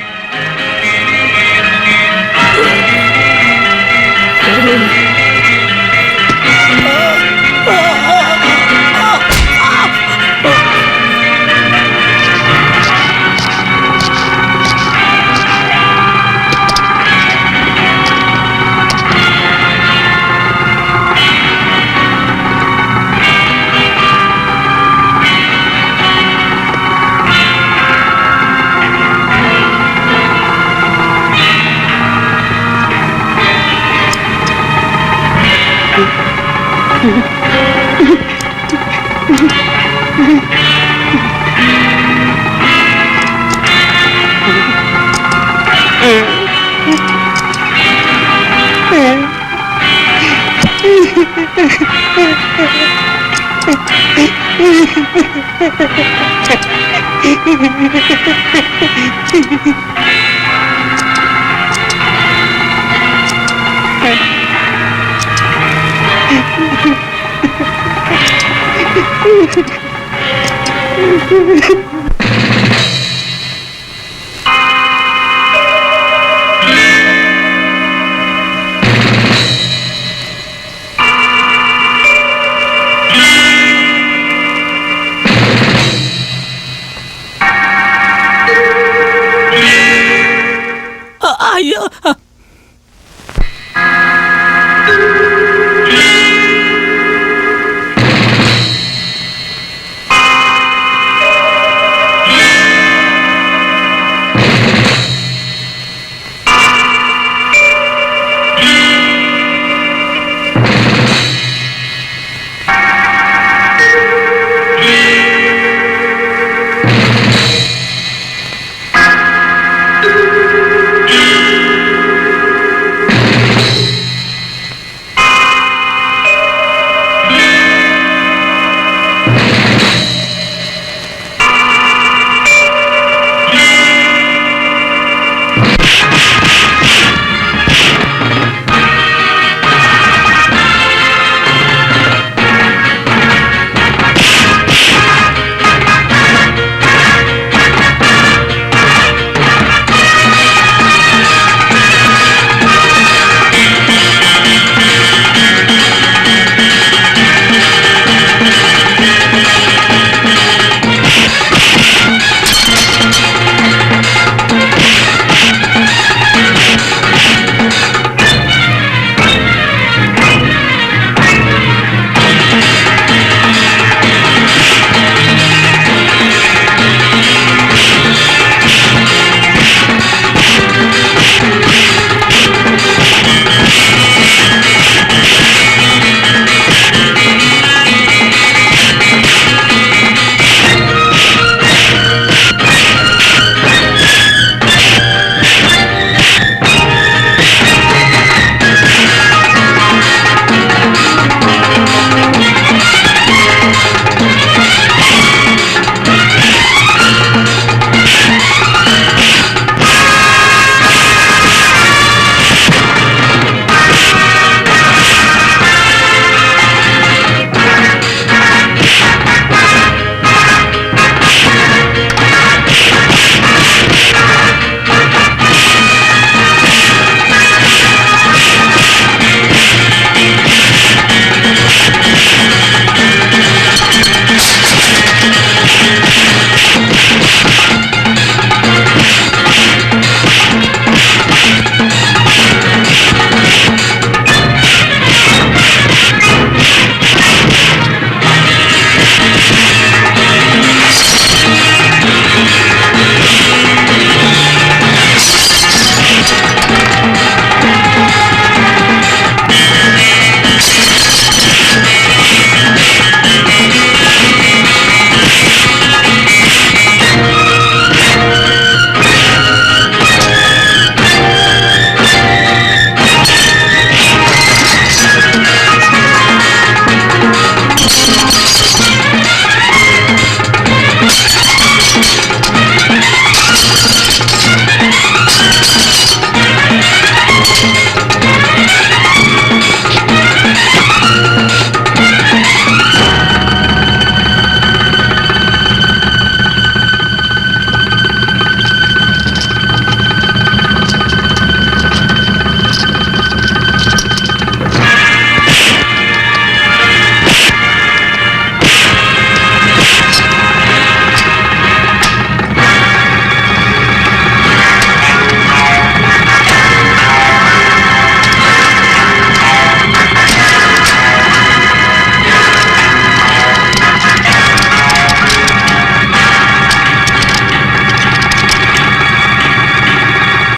ஐயோ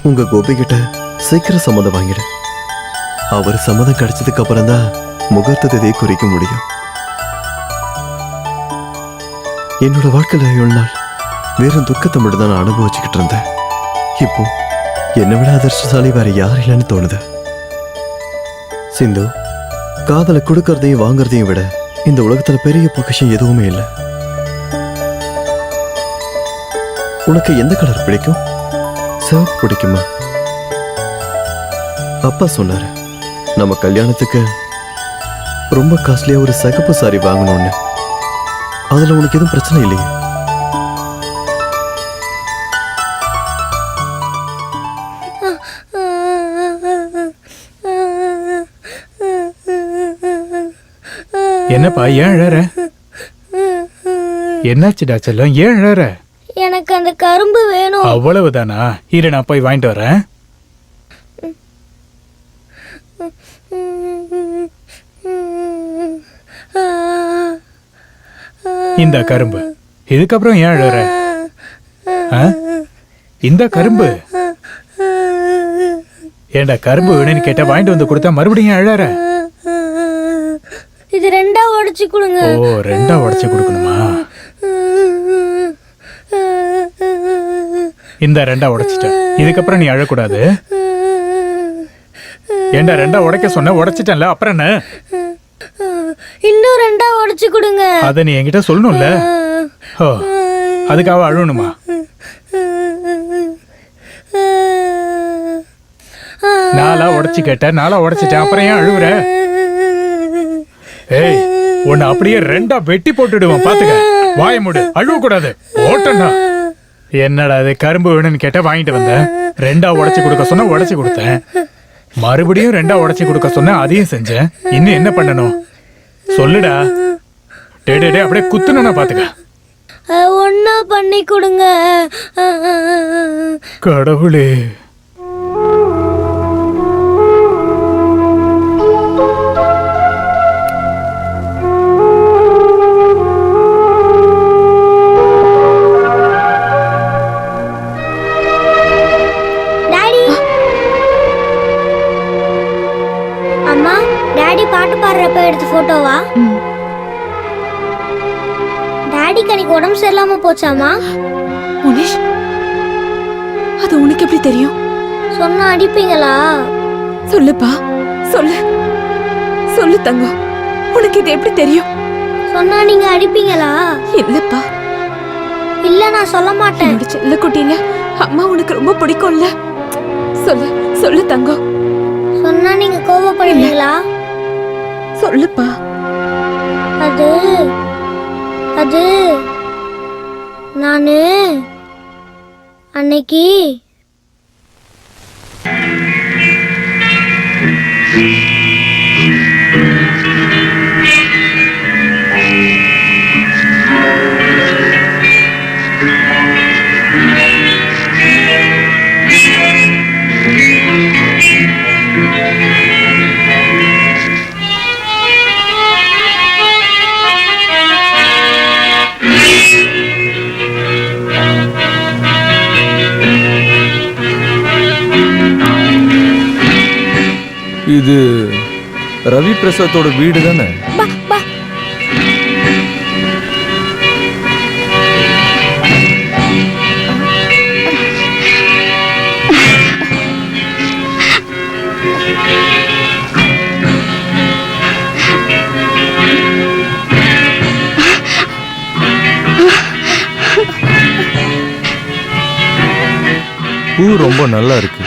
உங்க கோபி கிட்ட சீக்கிரம் சம்மதம் வாங்கிடு. அவர் சம்மதம் கிடைச்சதுக்கு அப்புறம் தான் முகூர்த்த தேதியை குறிக்க முடியும். என்னோட வாழ்க்கையில இவ்வளவு நாள் வெறும் துக்கத்தை மட்டும் தான் நான் அனுபவிச்சுக்கிட்டு இருந்தேன். இப்போ என்னை விட அதிர்ஷ்டசாலி வேற யார் இல்லைன்னு தோணுது. சிந்து, காதலை கொடுக்கறதையும் வாங்குறதையும் விட இந்த உலகத்துல பெரிய பொக்கிஷம் எதுவுமே இல்லை. உனக்கு எந்த கலர் பிடிக்கும்? சிவப்பு பிடிக்குமா? அப்பா சொன்னாரு நம்ம கல்யாணத்துக்கு ரொம்ப காஸ்ட்லியா ஒரு சிகப்பு சாரி வாங்கணும்னு. அதுல உனக்கு எதுவும் பிரச்சனை இல்லையே? என்னப்பா ஏன் அழற? என்னாச்சுடா செல்லம், ஏன் அழற? எனக்கு அந்த கரும்பு வேணும். அவ்வளவுதானா? இரு நான் போய் வாங்கிட்டு வரேன். இந்த கரும்பு. இதுக்கப்புறம் ஏன் அழற? இந்த கரும்பு. ஏண்டா கரும்பு வேணும்னு கேட்டா வாங்கிட்டு வந்து கொடுத்தா மறுபடியும் அழற? இது ரெண்டா உடைச்சு கொடுங்க. ஓ, ரெண்டா உடைச்சு கொடுக்கணுமா? இந்த ரெண்டா உடைச்சிட்டேன். இதுக்கப்புறம் நீ அழக்கூடாது. ஏண்டா ரெண்டா உடைக்க சொன்ன, உடைச்சிட்டேன்ல, அப்புறம் என்ன? இன்னும் ரெண்டா உடைச்சு கொடுங்க. அத நீ என்கிட்ட சொல்லணும்ல. ஓ, அதுக்காக அழணுமா? நாளா உடைச்சு கேட்ட, நாளா உடைச்சிட்டேன், அப்புறம் ஏன் அழுவுற? ஏய், உன்னை அப்படியே ரெண்டா வெட்டி போட்டுடுவோம், பாத்துக்க. வாய மூடு, அழுவ கூடாது. ஓட்டண்டா. என்னடா அது, கரும்பு வேணும்னு கேட்ட வாங்கிட்டு வந்தேன். ரெண்டா உடைச்சு கொடுக்க சொன்ன, உடைச்சு கொடுத்தேன். மறுபடியும் ரெண்டா உடைச்சு கொடுக்க சொன்ன, அதையும் செஞ்சேன். இன்னும் என்ன பண்ணணும் சொல்லுடா. டே அப்படியே குத்துனா பாத்துக்க. ஒன்னா பண்ணி கொடுங்க. கடவுளே. பாட்டு பாடுறப்ப எடுத்த போட்டோவா? டாடிக்கு அன்னைக்கு உடம்பு சரியில்லாம போச்சாமா? முனிஷ், அது உனக்கு எப்படி தெரியும்? சொன்னா அடிப்பீங்களா? சொல்லுப்பா, சொல்லு சொல்லு தங்கம், உனக்கு இது எப்படி தெரியும்? சொன்னா நீங்க அடிப்பீங்களா? இல்லப்பா. இல்ல, நான் சொல்ல மாட்டேன். என்னோட செல்ல குட்டியில அம்மா உனக்கு ரொம்ப பிடிக்கும்ல. சொல்லு சொல்லு தங்கம். சொன்னா நீங்க கோபப்படுவீங்களா? சொல்லுப்பா. அது நானு அன்னைக்கு இது ரவி பிரசாத்தோட வீடு தானே? பூ ரொம்ப நல்லா இருக்கு.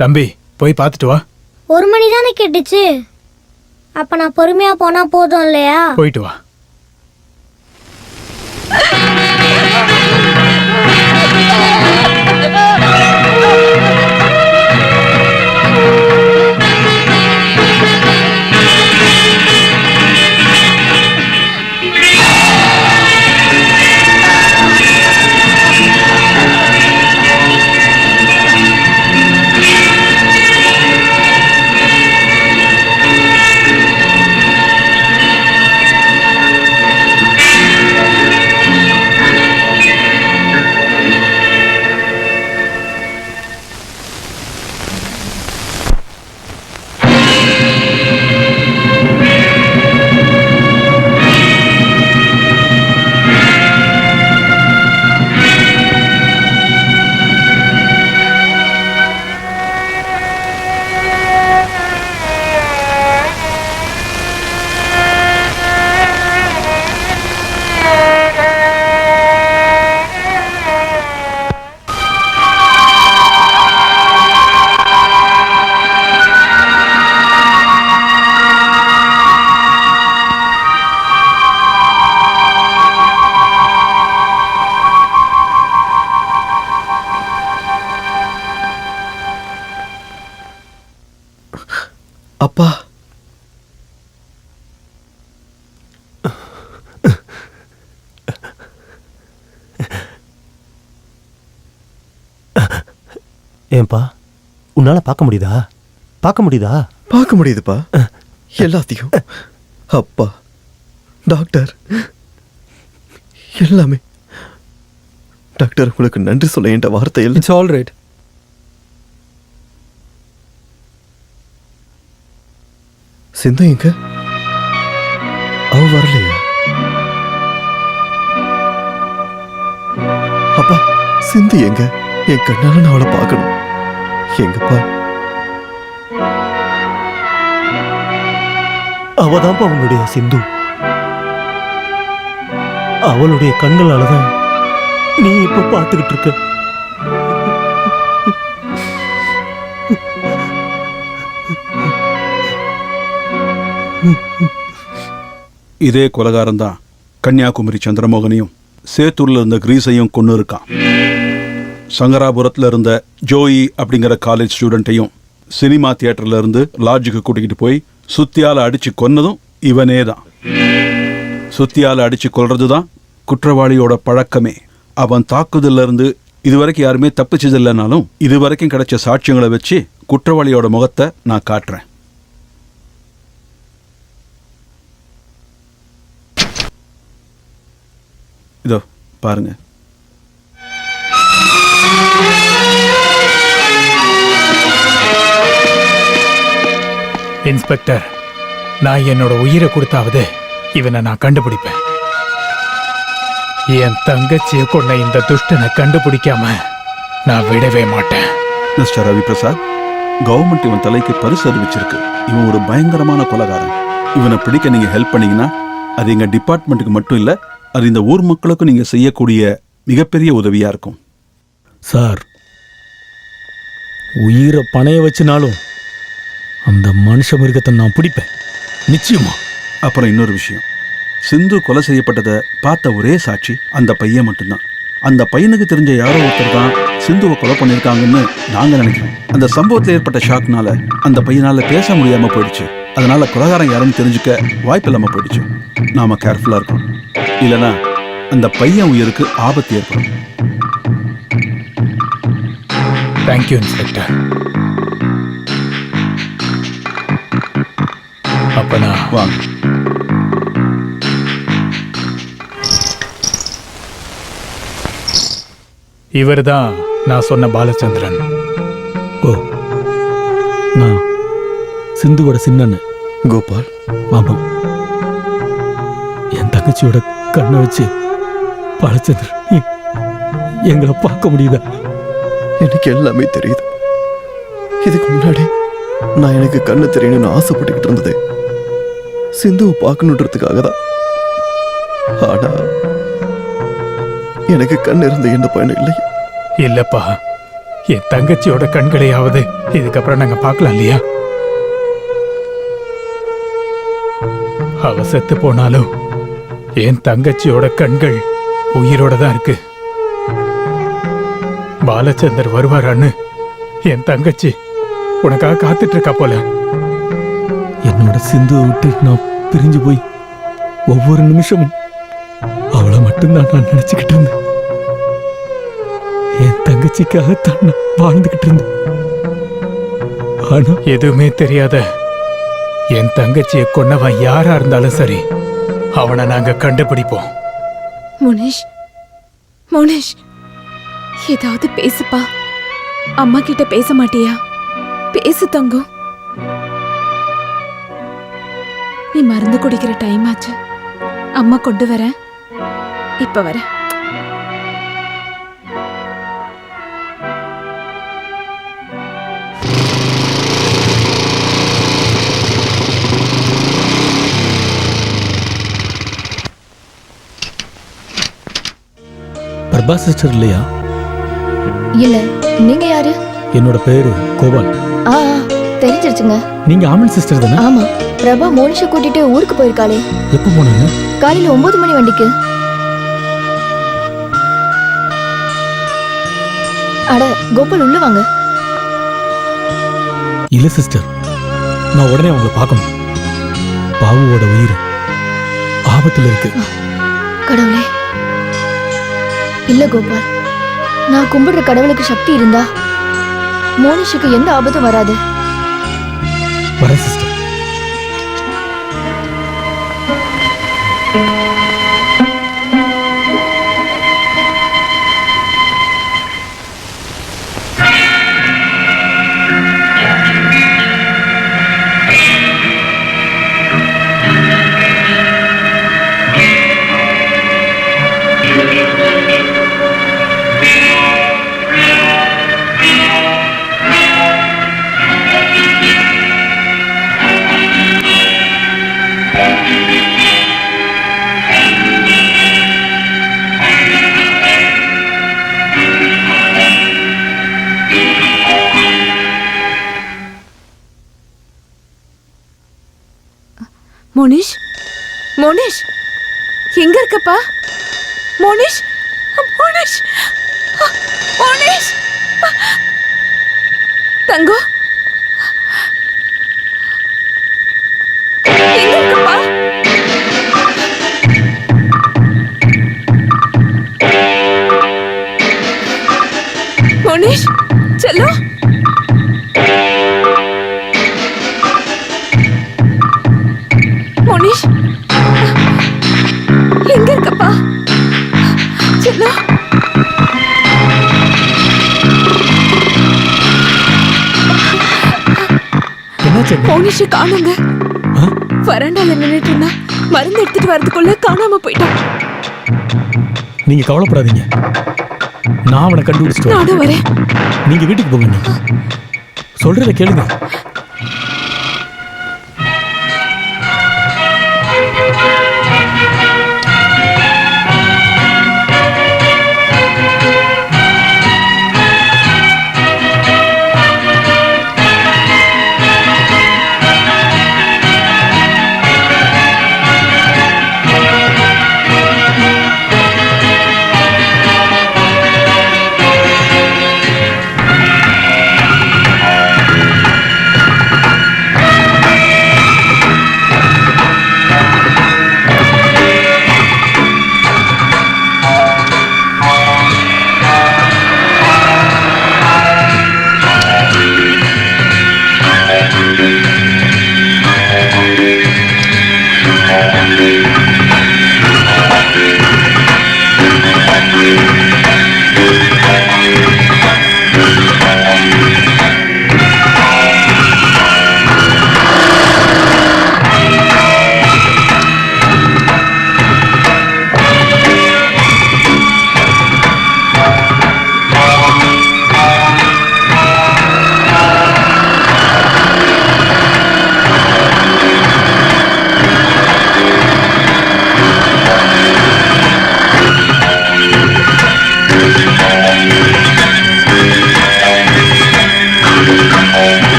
தம்பி போய் பார்த்துட்டு வா. 1 மணி தானே கேட்டுச்சு. அப்ப நான் பொறுமையா போனா போதும் இல்லையா? போயிட்டு வா. அப்பா, ஏன்பா உன்னால பார்க்க முடியுதா? பார்க்க முடியுதா? பார்க்க முடியுதுப்பா எல்லாத்தையும். அப்பா, டாக்டர், எல்லாமே. டாக்டர், உங்களுக்கு நன்றி சொல்ல என்ற வார்த்தையில். It's all right. சிந்து எங்க? அவ வரலையா? அப்பா, சிந்து எங்க? என் கண்ணால நான் அவளை பார்க்கணும். எங்கப்பா? அவதான்ப்பா உன்னுடைய சிந்து. அவளுடைய கண்களாலதான் நீ இப்ப பார்த்துக்கிட்டு இருக்க. இதே கொலகாரம் தான் கன்னியாகுமரி சந்திரமோகனையும் சேத்தூர்ல இருந்த கிரீஸையும் கொண்டு இருக்கான். சங்கராபுரத்துல இருந்த ஜோயி அப்படிங்கிற காலேஜ் ஸ்டூடெண்ட்டையும் சினிமா தியேட்டர்ல இருந்து லாட்ஜுக்கு கூட்டிகிட்டு போய் சுத்தியால அடிச்சு கொன்னதும் இவனே தான். சுத்தியால அடிச்சு கொல்றது தான் குற்றவாளியோட பழக்கமே. அவன் தாக்குதல்ல இருந்து இதுவரைக்கும் யாருமே தப்பிச்சதில்லைனாலும் இதுவரைக்கும் கிடைச்ச சாட்சியங்களை வச்சு குற்றவாளியோட முகத்தை நான் காட்டுறேன். இதோ பாருங்க. இன்ஸ்பெக்டர், நான் என்னோட உயிரை கொடுத்தாவது இவனை நான் கண்டுபிடிப்பேன். என் தங்கச்சியை கொண்ட இந்த துஷ்டனை கண்டுபிடிக்காம நான் விடவே மாட்டேன். மிஸ்டர் ரவி பிரசாத், கவர்மெண்ட் இவன் தலைக்கு பரிசு அறிவிச்சிருக்கு. இவன் ஒரு பயங்கரமான கொலைகாரன். இவனை பிடிக்க நீங்க ஹெல்ப் பண்ணீங்கன்னா அது எங்க டிபார்ட்மெண்ட்டுக்கு மட்டும் இல்ல, அது இந்த ஊர் மக்களுக்கும் நீங்க செய்யக்கூடிய மிகப்பெரிய உதவியா இருக்கும். சார், உயிரை பணைய வச்சுனாலும் அந்த மனுஷ மிருகத்தை நான் பிடிப்பேன், நிச்சயமா. அப்புறம் இன்னொரு விஷயம், சிந்து கொலை செய்யப்பட்டதை பார்த்த ஒரே சாட்சி அந்த பையன் மட்டும்தான். அந்த பையனுக்கு தெரிஞ்ச யாரோ ஒருத்தர் தான் சிந்துவை கொலை பண்ணியிருக்காங்கன்னு நாங்க நினைக்கிறோம். அந்த சம்பவத்தில் ஏற்பட்ட ஷாக்னால அந்த பையனால பேச முடியாம போயிடுச்சு. அதனால கொலைகாரன் யாருன்னு தெரிஞ்சுக்க வாய்ப்பு இல்லாம போயிடுச்சு. நாம கேர்ஃபுல்லா இருக்கணும், இல்லைன்னா அந்த பையன் உயிருக்கு ஆபத்து ஏற்படும். Thank you inspector. அப்ப நான் வாங்க. இவர்தான் நான் சொன்ன பாலச்சந்திரன். ஓ, நான் சிந்துவோட சின்னன்னு. கோபால், ஆமாம், என் தங்கச்சியோட கண்ணை வச்சு பாலச்சந்திரன் எங்களை பார்க்க முடியுதா? எனக்கு எல்லாமே தெரியுது. இதுக்கு முன்னாடி நான் எனக்கு கண்ணு தெரியணும்னு ஆசைப்பட்டுக்கிட்டு இருந்தது சிந்துவை பார்க்கணுன்றதுக்காக தான். ஆனா எனக்கு கண் இருந்த எந்த பயனும் இல்லை. இல்லப்பா, என் தங்கச்சியோட கண்களையாவது இதுக்கப்புறம் நாங்க பார்க்கலாம் இல்லையா? அவ செத்து போனாலும் என் தங்கச்சியோட கண்கள் உயிரோட தான் இருக்கு. பாலச்சந்தர் வருவாரான்னு என் தங்கச்சி உனக்காக காத்துட்டு இருக்கா போல. என்னோட சிந்துவை விட்டு நான் பிரிஞ்சு போய் ஒவ்வொரு நிமிஷமும் அவளை மட்டும்தான் நான் நினைச்சுக்கிட்டு இருந்தேன். என் தங்கச்சிக்காகத்தான் நான் வாழ்ந்துகிட்டு இருந்தேன். ஆனா எதுவுமே தெரியாத என் தங்கச்சியை கொன்னவன் யாரா இருந்தாலும் சரி, அவனை நாங்க கண்டுபிடிப்போம். முனிஷ், முனிஷ், ஏதாவது பேசுப்பா. அம்மா கிட்ட பேச மாட்டியா? பேசு தங்கம். நீ மருந்து குடிக்கிற டைம் ஆச்சு. அம்மா கொண்டு வரேன். இப்ப வரேன். பிரபா சிஸ்டர் இல்லையா? இல்ல, நீங்க யாரு? என்னோட பேரு கோபால். ஆ தெரிஞ்சிருச்சுங்க. நீங்க ஆமன் சிஸ்டர் தானே? ஆமா, பிரபா மோனிஷை கூட்டிட்டு ஊருக்கு போயிருக்காளே. எப்போ போனாங்க? காலையில 9 மணி வண்டிக்கு. அட கோபால், உள்ள வாங்க. இல்ல சிஸ்டர், நான் உடனே அவங்கள பார்க்கணும். பாபுவோட உயிர் ஆபத்துல இருக்கு. கடவுளே. இல்ல கோபால், நான் கும்பிடுற கடவுளுக்கு சக்தி இருந்தா மோனிஷுக்கு எந்த ஆபத்தும் வராது. வரேன் சிஸ்டர். மோனிஷ், மோனிஷ், எங்க இருக்கப்பா? மோனிஷ், மோனிஷ், மோனிஷ், தங்கம், எங்க இருக்கப்பா? மோனிஷ், செல்லம், மோனிஷ், எங்க இருக்கப்பா? செல்லம், என்னாச்சு? மோனிஷ காணுங்க. வராண்டால நின்னுட்டு இருந்தா, மருந்து எடுத்துட்டு வரதுக்குள்ள காணாம போயிட்டான். நீங்க கவலைப்படாதீங்க, நான் அவனை கண்டுபிடிச்சிட்டு வரேன். நானும் வரேன். நீங்க வீட்டுக்கு போங்க. நீங்க சொல்றத கேளுங்க.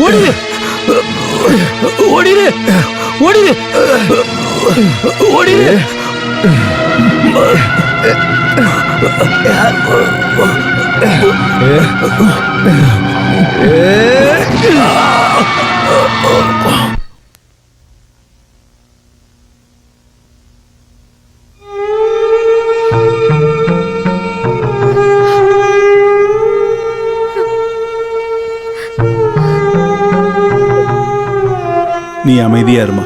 ஓடிடு ஓடிடு ஓடிடு ஓடிடு நீ அமைதியா இருமா,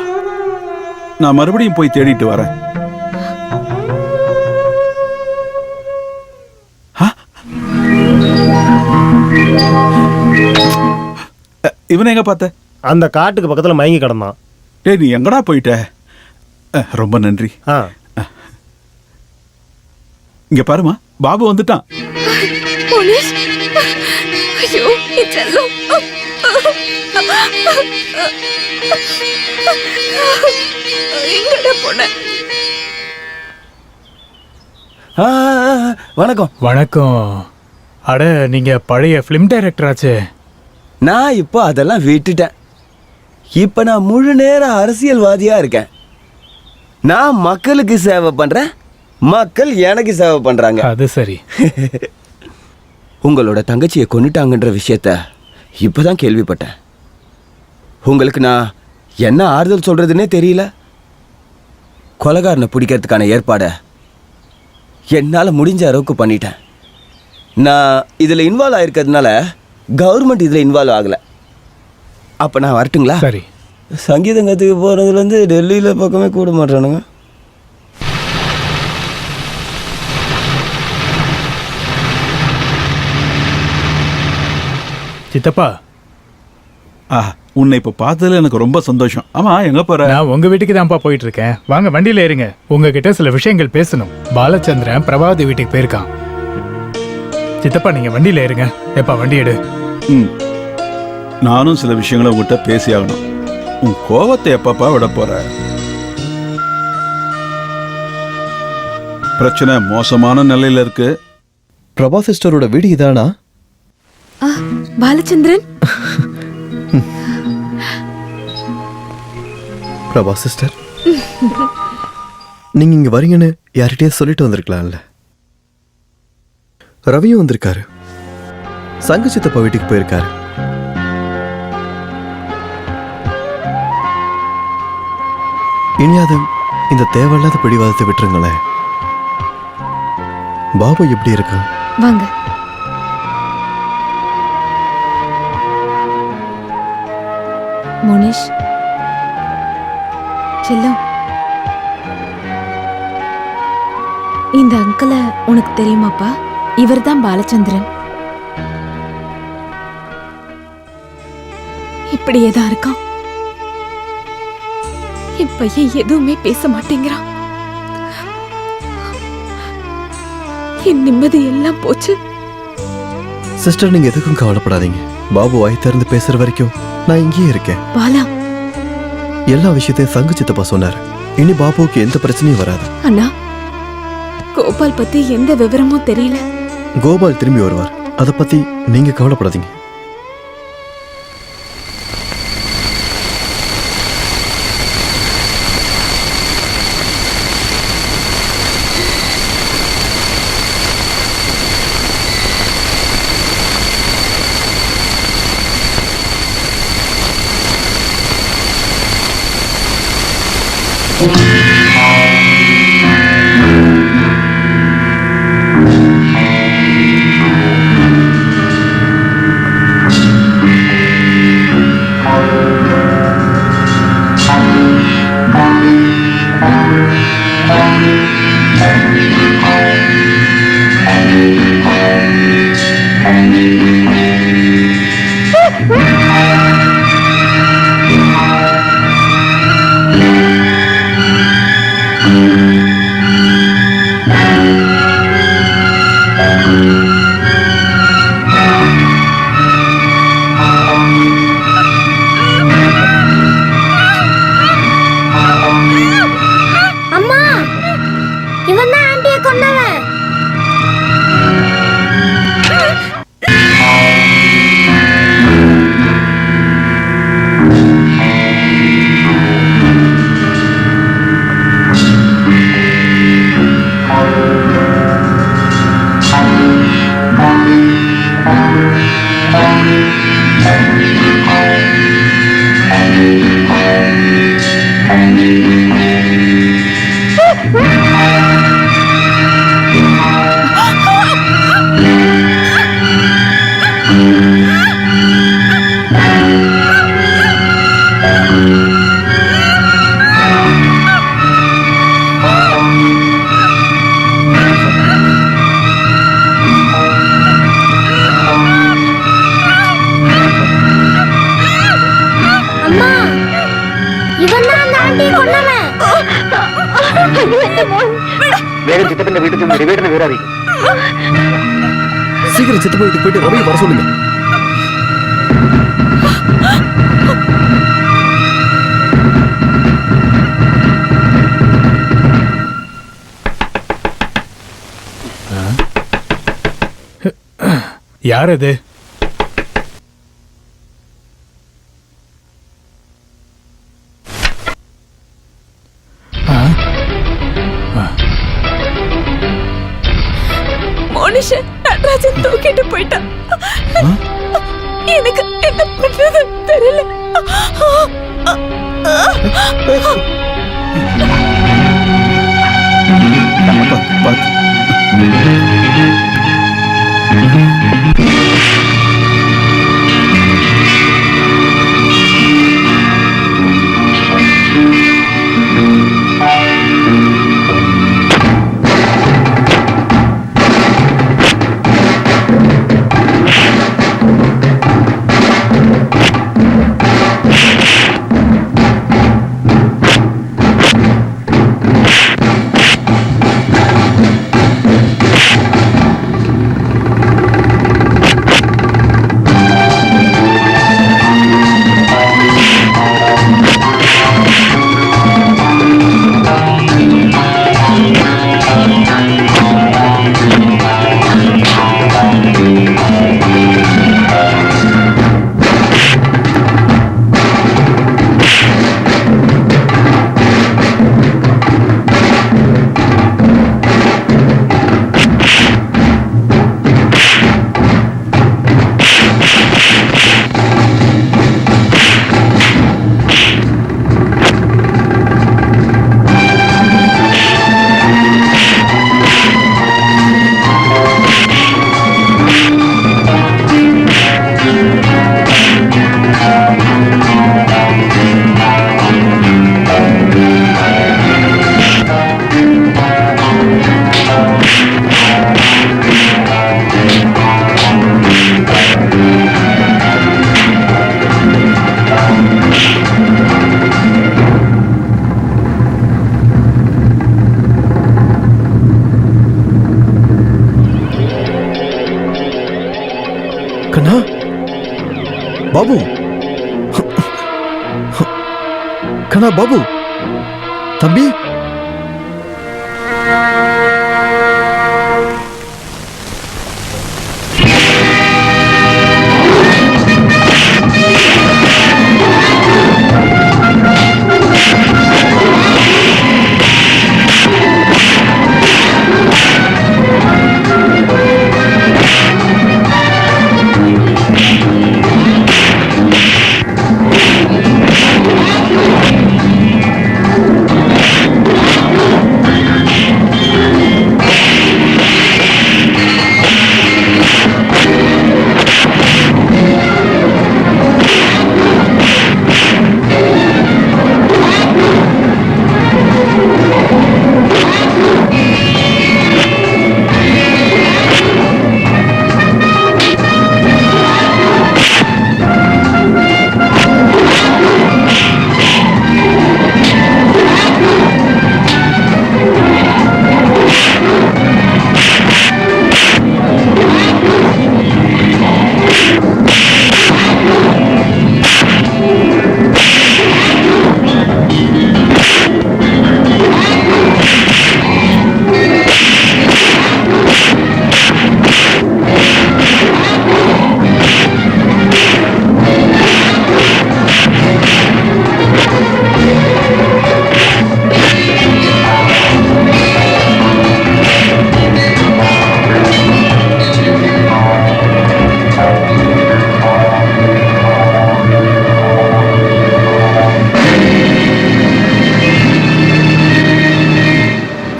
நான் மறுபடியும் போய் தேடிட்டு வரேன். இவனை எங்க பார்த்த? அந்த காட்டுக்கு பக்கத்துல மயங்கி கிடந்தான். டேய், நீ எங்கடா போயிட்ட? ரொம்ப நன்றி. இங்க பாருமா, பாபு வந்துட்டான். முனிஷ், ஐயோ என் செல்லம். எங்கடா போன? வணக்கம். வணக்கம். அட, நீங்க பழைய ஃபிலிம் டைரக்டர் ஆச்சே. நான் இப்போ அதெல்லாம் விட்டுட்டேன். இப்போ நான் முழு நேர அரசியல்வாதியா இருக்கேன். நான் மக்களுக்கு சேவை பண்றேன், மக்கள் எனக்கு சேவை பண்றாங்க. அது சரி. உங்களோட தங்கச்சியை கொன்னுட்டாங்கன்ற விஷயத்த இப்பதான் கேள்விப்பட்டேன். உங்களுக்கு நான் என்ன ஆறுதல் சொல்றதுன்னே தெரியல. கொலைகாரனை பிடிக்கிறதுக்கான ஏற்பாடை என்னால் முடிஞ்ச அளவுக்கு பண்ணிட்டேன். நான் இதில் இன்வால்வ் ஆயிருக்கிறதுனால கவர்மெண்ட் இதில் இன்வால்வ் ஆகலை. அப்போ நான் வரட்டுங்களா? சரி. சங்கீதம் கற்றுக்க போகிறதுலேருந்து டெல்லியில் பக்கமே கூட மாட்டானுங்க. சித்தப்பா, உன்னை இப்ப பார்த்ததுல எனக்கு ரொம்ப சந்தோஷம். ஆமா, எங்க போற? நான் உங்க வீட்டுக்கு தான்ப்பா போயிட்டு இருக்கேன். வாங்க வண்டியில ஏறுங்க. உங்ககிட்ட சில விஷயங்கள் பேசணும். பாலச்சந்திரன் பிரபாவதி வீட்டுக்கு போயிருக்கான். சித்தப்பா, நீங்க வண்டியில ஏறுங்க. எப்பா வண்டி எடு. நானும் சில விஷயங்களை உங்ககிட்ட பேசி ஆகணும். உன் கோவத்தை எப்பப்பா விட போற? பிரச்சனை மோசமான நிலையில இருக்கு. பிரபா சிஸ்டரோட வீடு இதானா? பாலச்சந்திரன், பிரபா சிஸ்டர், நீங்க இங்க வரீங்கன்னு யார்கிட்டயே சொல்லிட்டு வந்திருக்கலாம்ல. ரவியும் வந்திருக்காரு, சங்க சித்தப்பா வீட்டுக்கு போயிருக்காரு. இனியாவது இந்த தேவையில்லாத பிடிவாதத்தை விட்டுருங்களேன். பாபு எப்படி இருக்கான்? வாங்க. முனிஷ் செல்லம், இந்த அங்கிளை உனக்கு தெரியுமாப்பா? இவர்தான் பாலச்சந்திரன். இப்படியே தான் இருக்கான். என் பையன் எதுவுமே பேச மாட்டேங்கிறான். என் நிம்மதி எல்லாம் போச்சு. சிஸ்டர் நீங்க எதுக்கும் கவலைப்படாதீங்க. பாபு வாய் திறந்து பேசுற வரைக்கும் நான் இங்கேயே இருக்கேன். பாலா, எல்லா விஷயத்தையும் சங்கு சித்தப்பா சொன்னாரு. இனி பாபுவுக்கு எந்த பிரச்சனையும் வராது. அண்ணா, கோபால் பத்தி எந்த விவரமும் தெரியல. கோபால் திரும்பி வருவார். அதை பத்தி நீங்க கவலைப்படாதீங்க. அம்மா, இவன் தான் ஆண்டியை கொன்னவன். அம்மா, இவன் தான் அந்த ஆண்டியை கொன்னவன். சீக்கிரம் சித்தப்பா வீட்டுக்கு போயிட்டு ரவி வர சொல்லுங்க. யார் அது? மனுஷன் நடராஜன் தூக்கிட்டு போயிட்டான். எனக்கு என்ன பண்றது தெரியல. பார்த்து பாபு கண்ணா பாபு தம்பி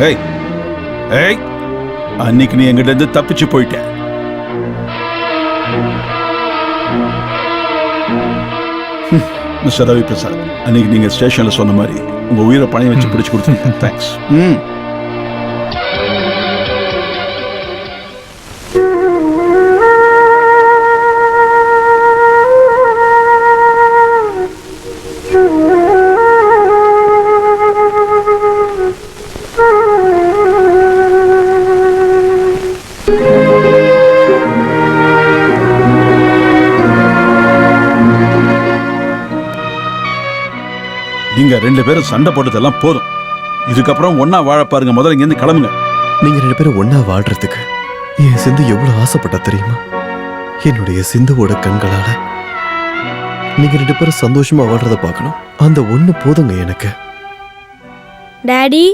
ஏய் ஏய் அன்னைக்கு நீ எங்கிட்ட இருந்து தப்பிச்சு போயிட்ட. மிஸ்டர் ரவி பிரசாத், அன்னைக்கு நீங்க ஸ்டேஷன்ல சொன்ன மாதிரி உங்க உயிரை பணையம் வச்சு பிடிச்சு கொடுத்தீங்க. தேங்க்ஸ். நீங்க ரெண்டு பேரும் சண்டை போட்டதெல்லாம் போதும். இதுக்கப்புறம் ஒன்னா வாழ பாருங்க. முதல்ல இங்க இருந்து கிளம்புங்க. நீங்க ரெண்டு பேரும் ஒன்னா வாழ்றதுக்கு என் சிந்து எவ்வளவு ஆசைப்பட்டா தெரியுமா? என்னுடைய சிந்துவோட கண்களால நீங்க ரெண்டு பேரும் சந்தோஷமா வாழ்றத பார்க்கணும். அந்த ஒண்ணு போதுங்க எனக்கு. டாடி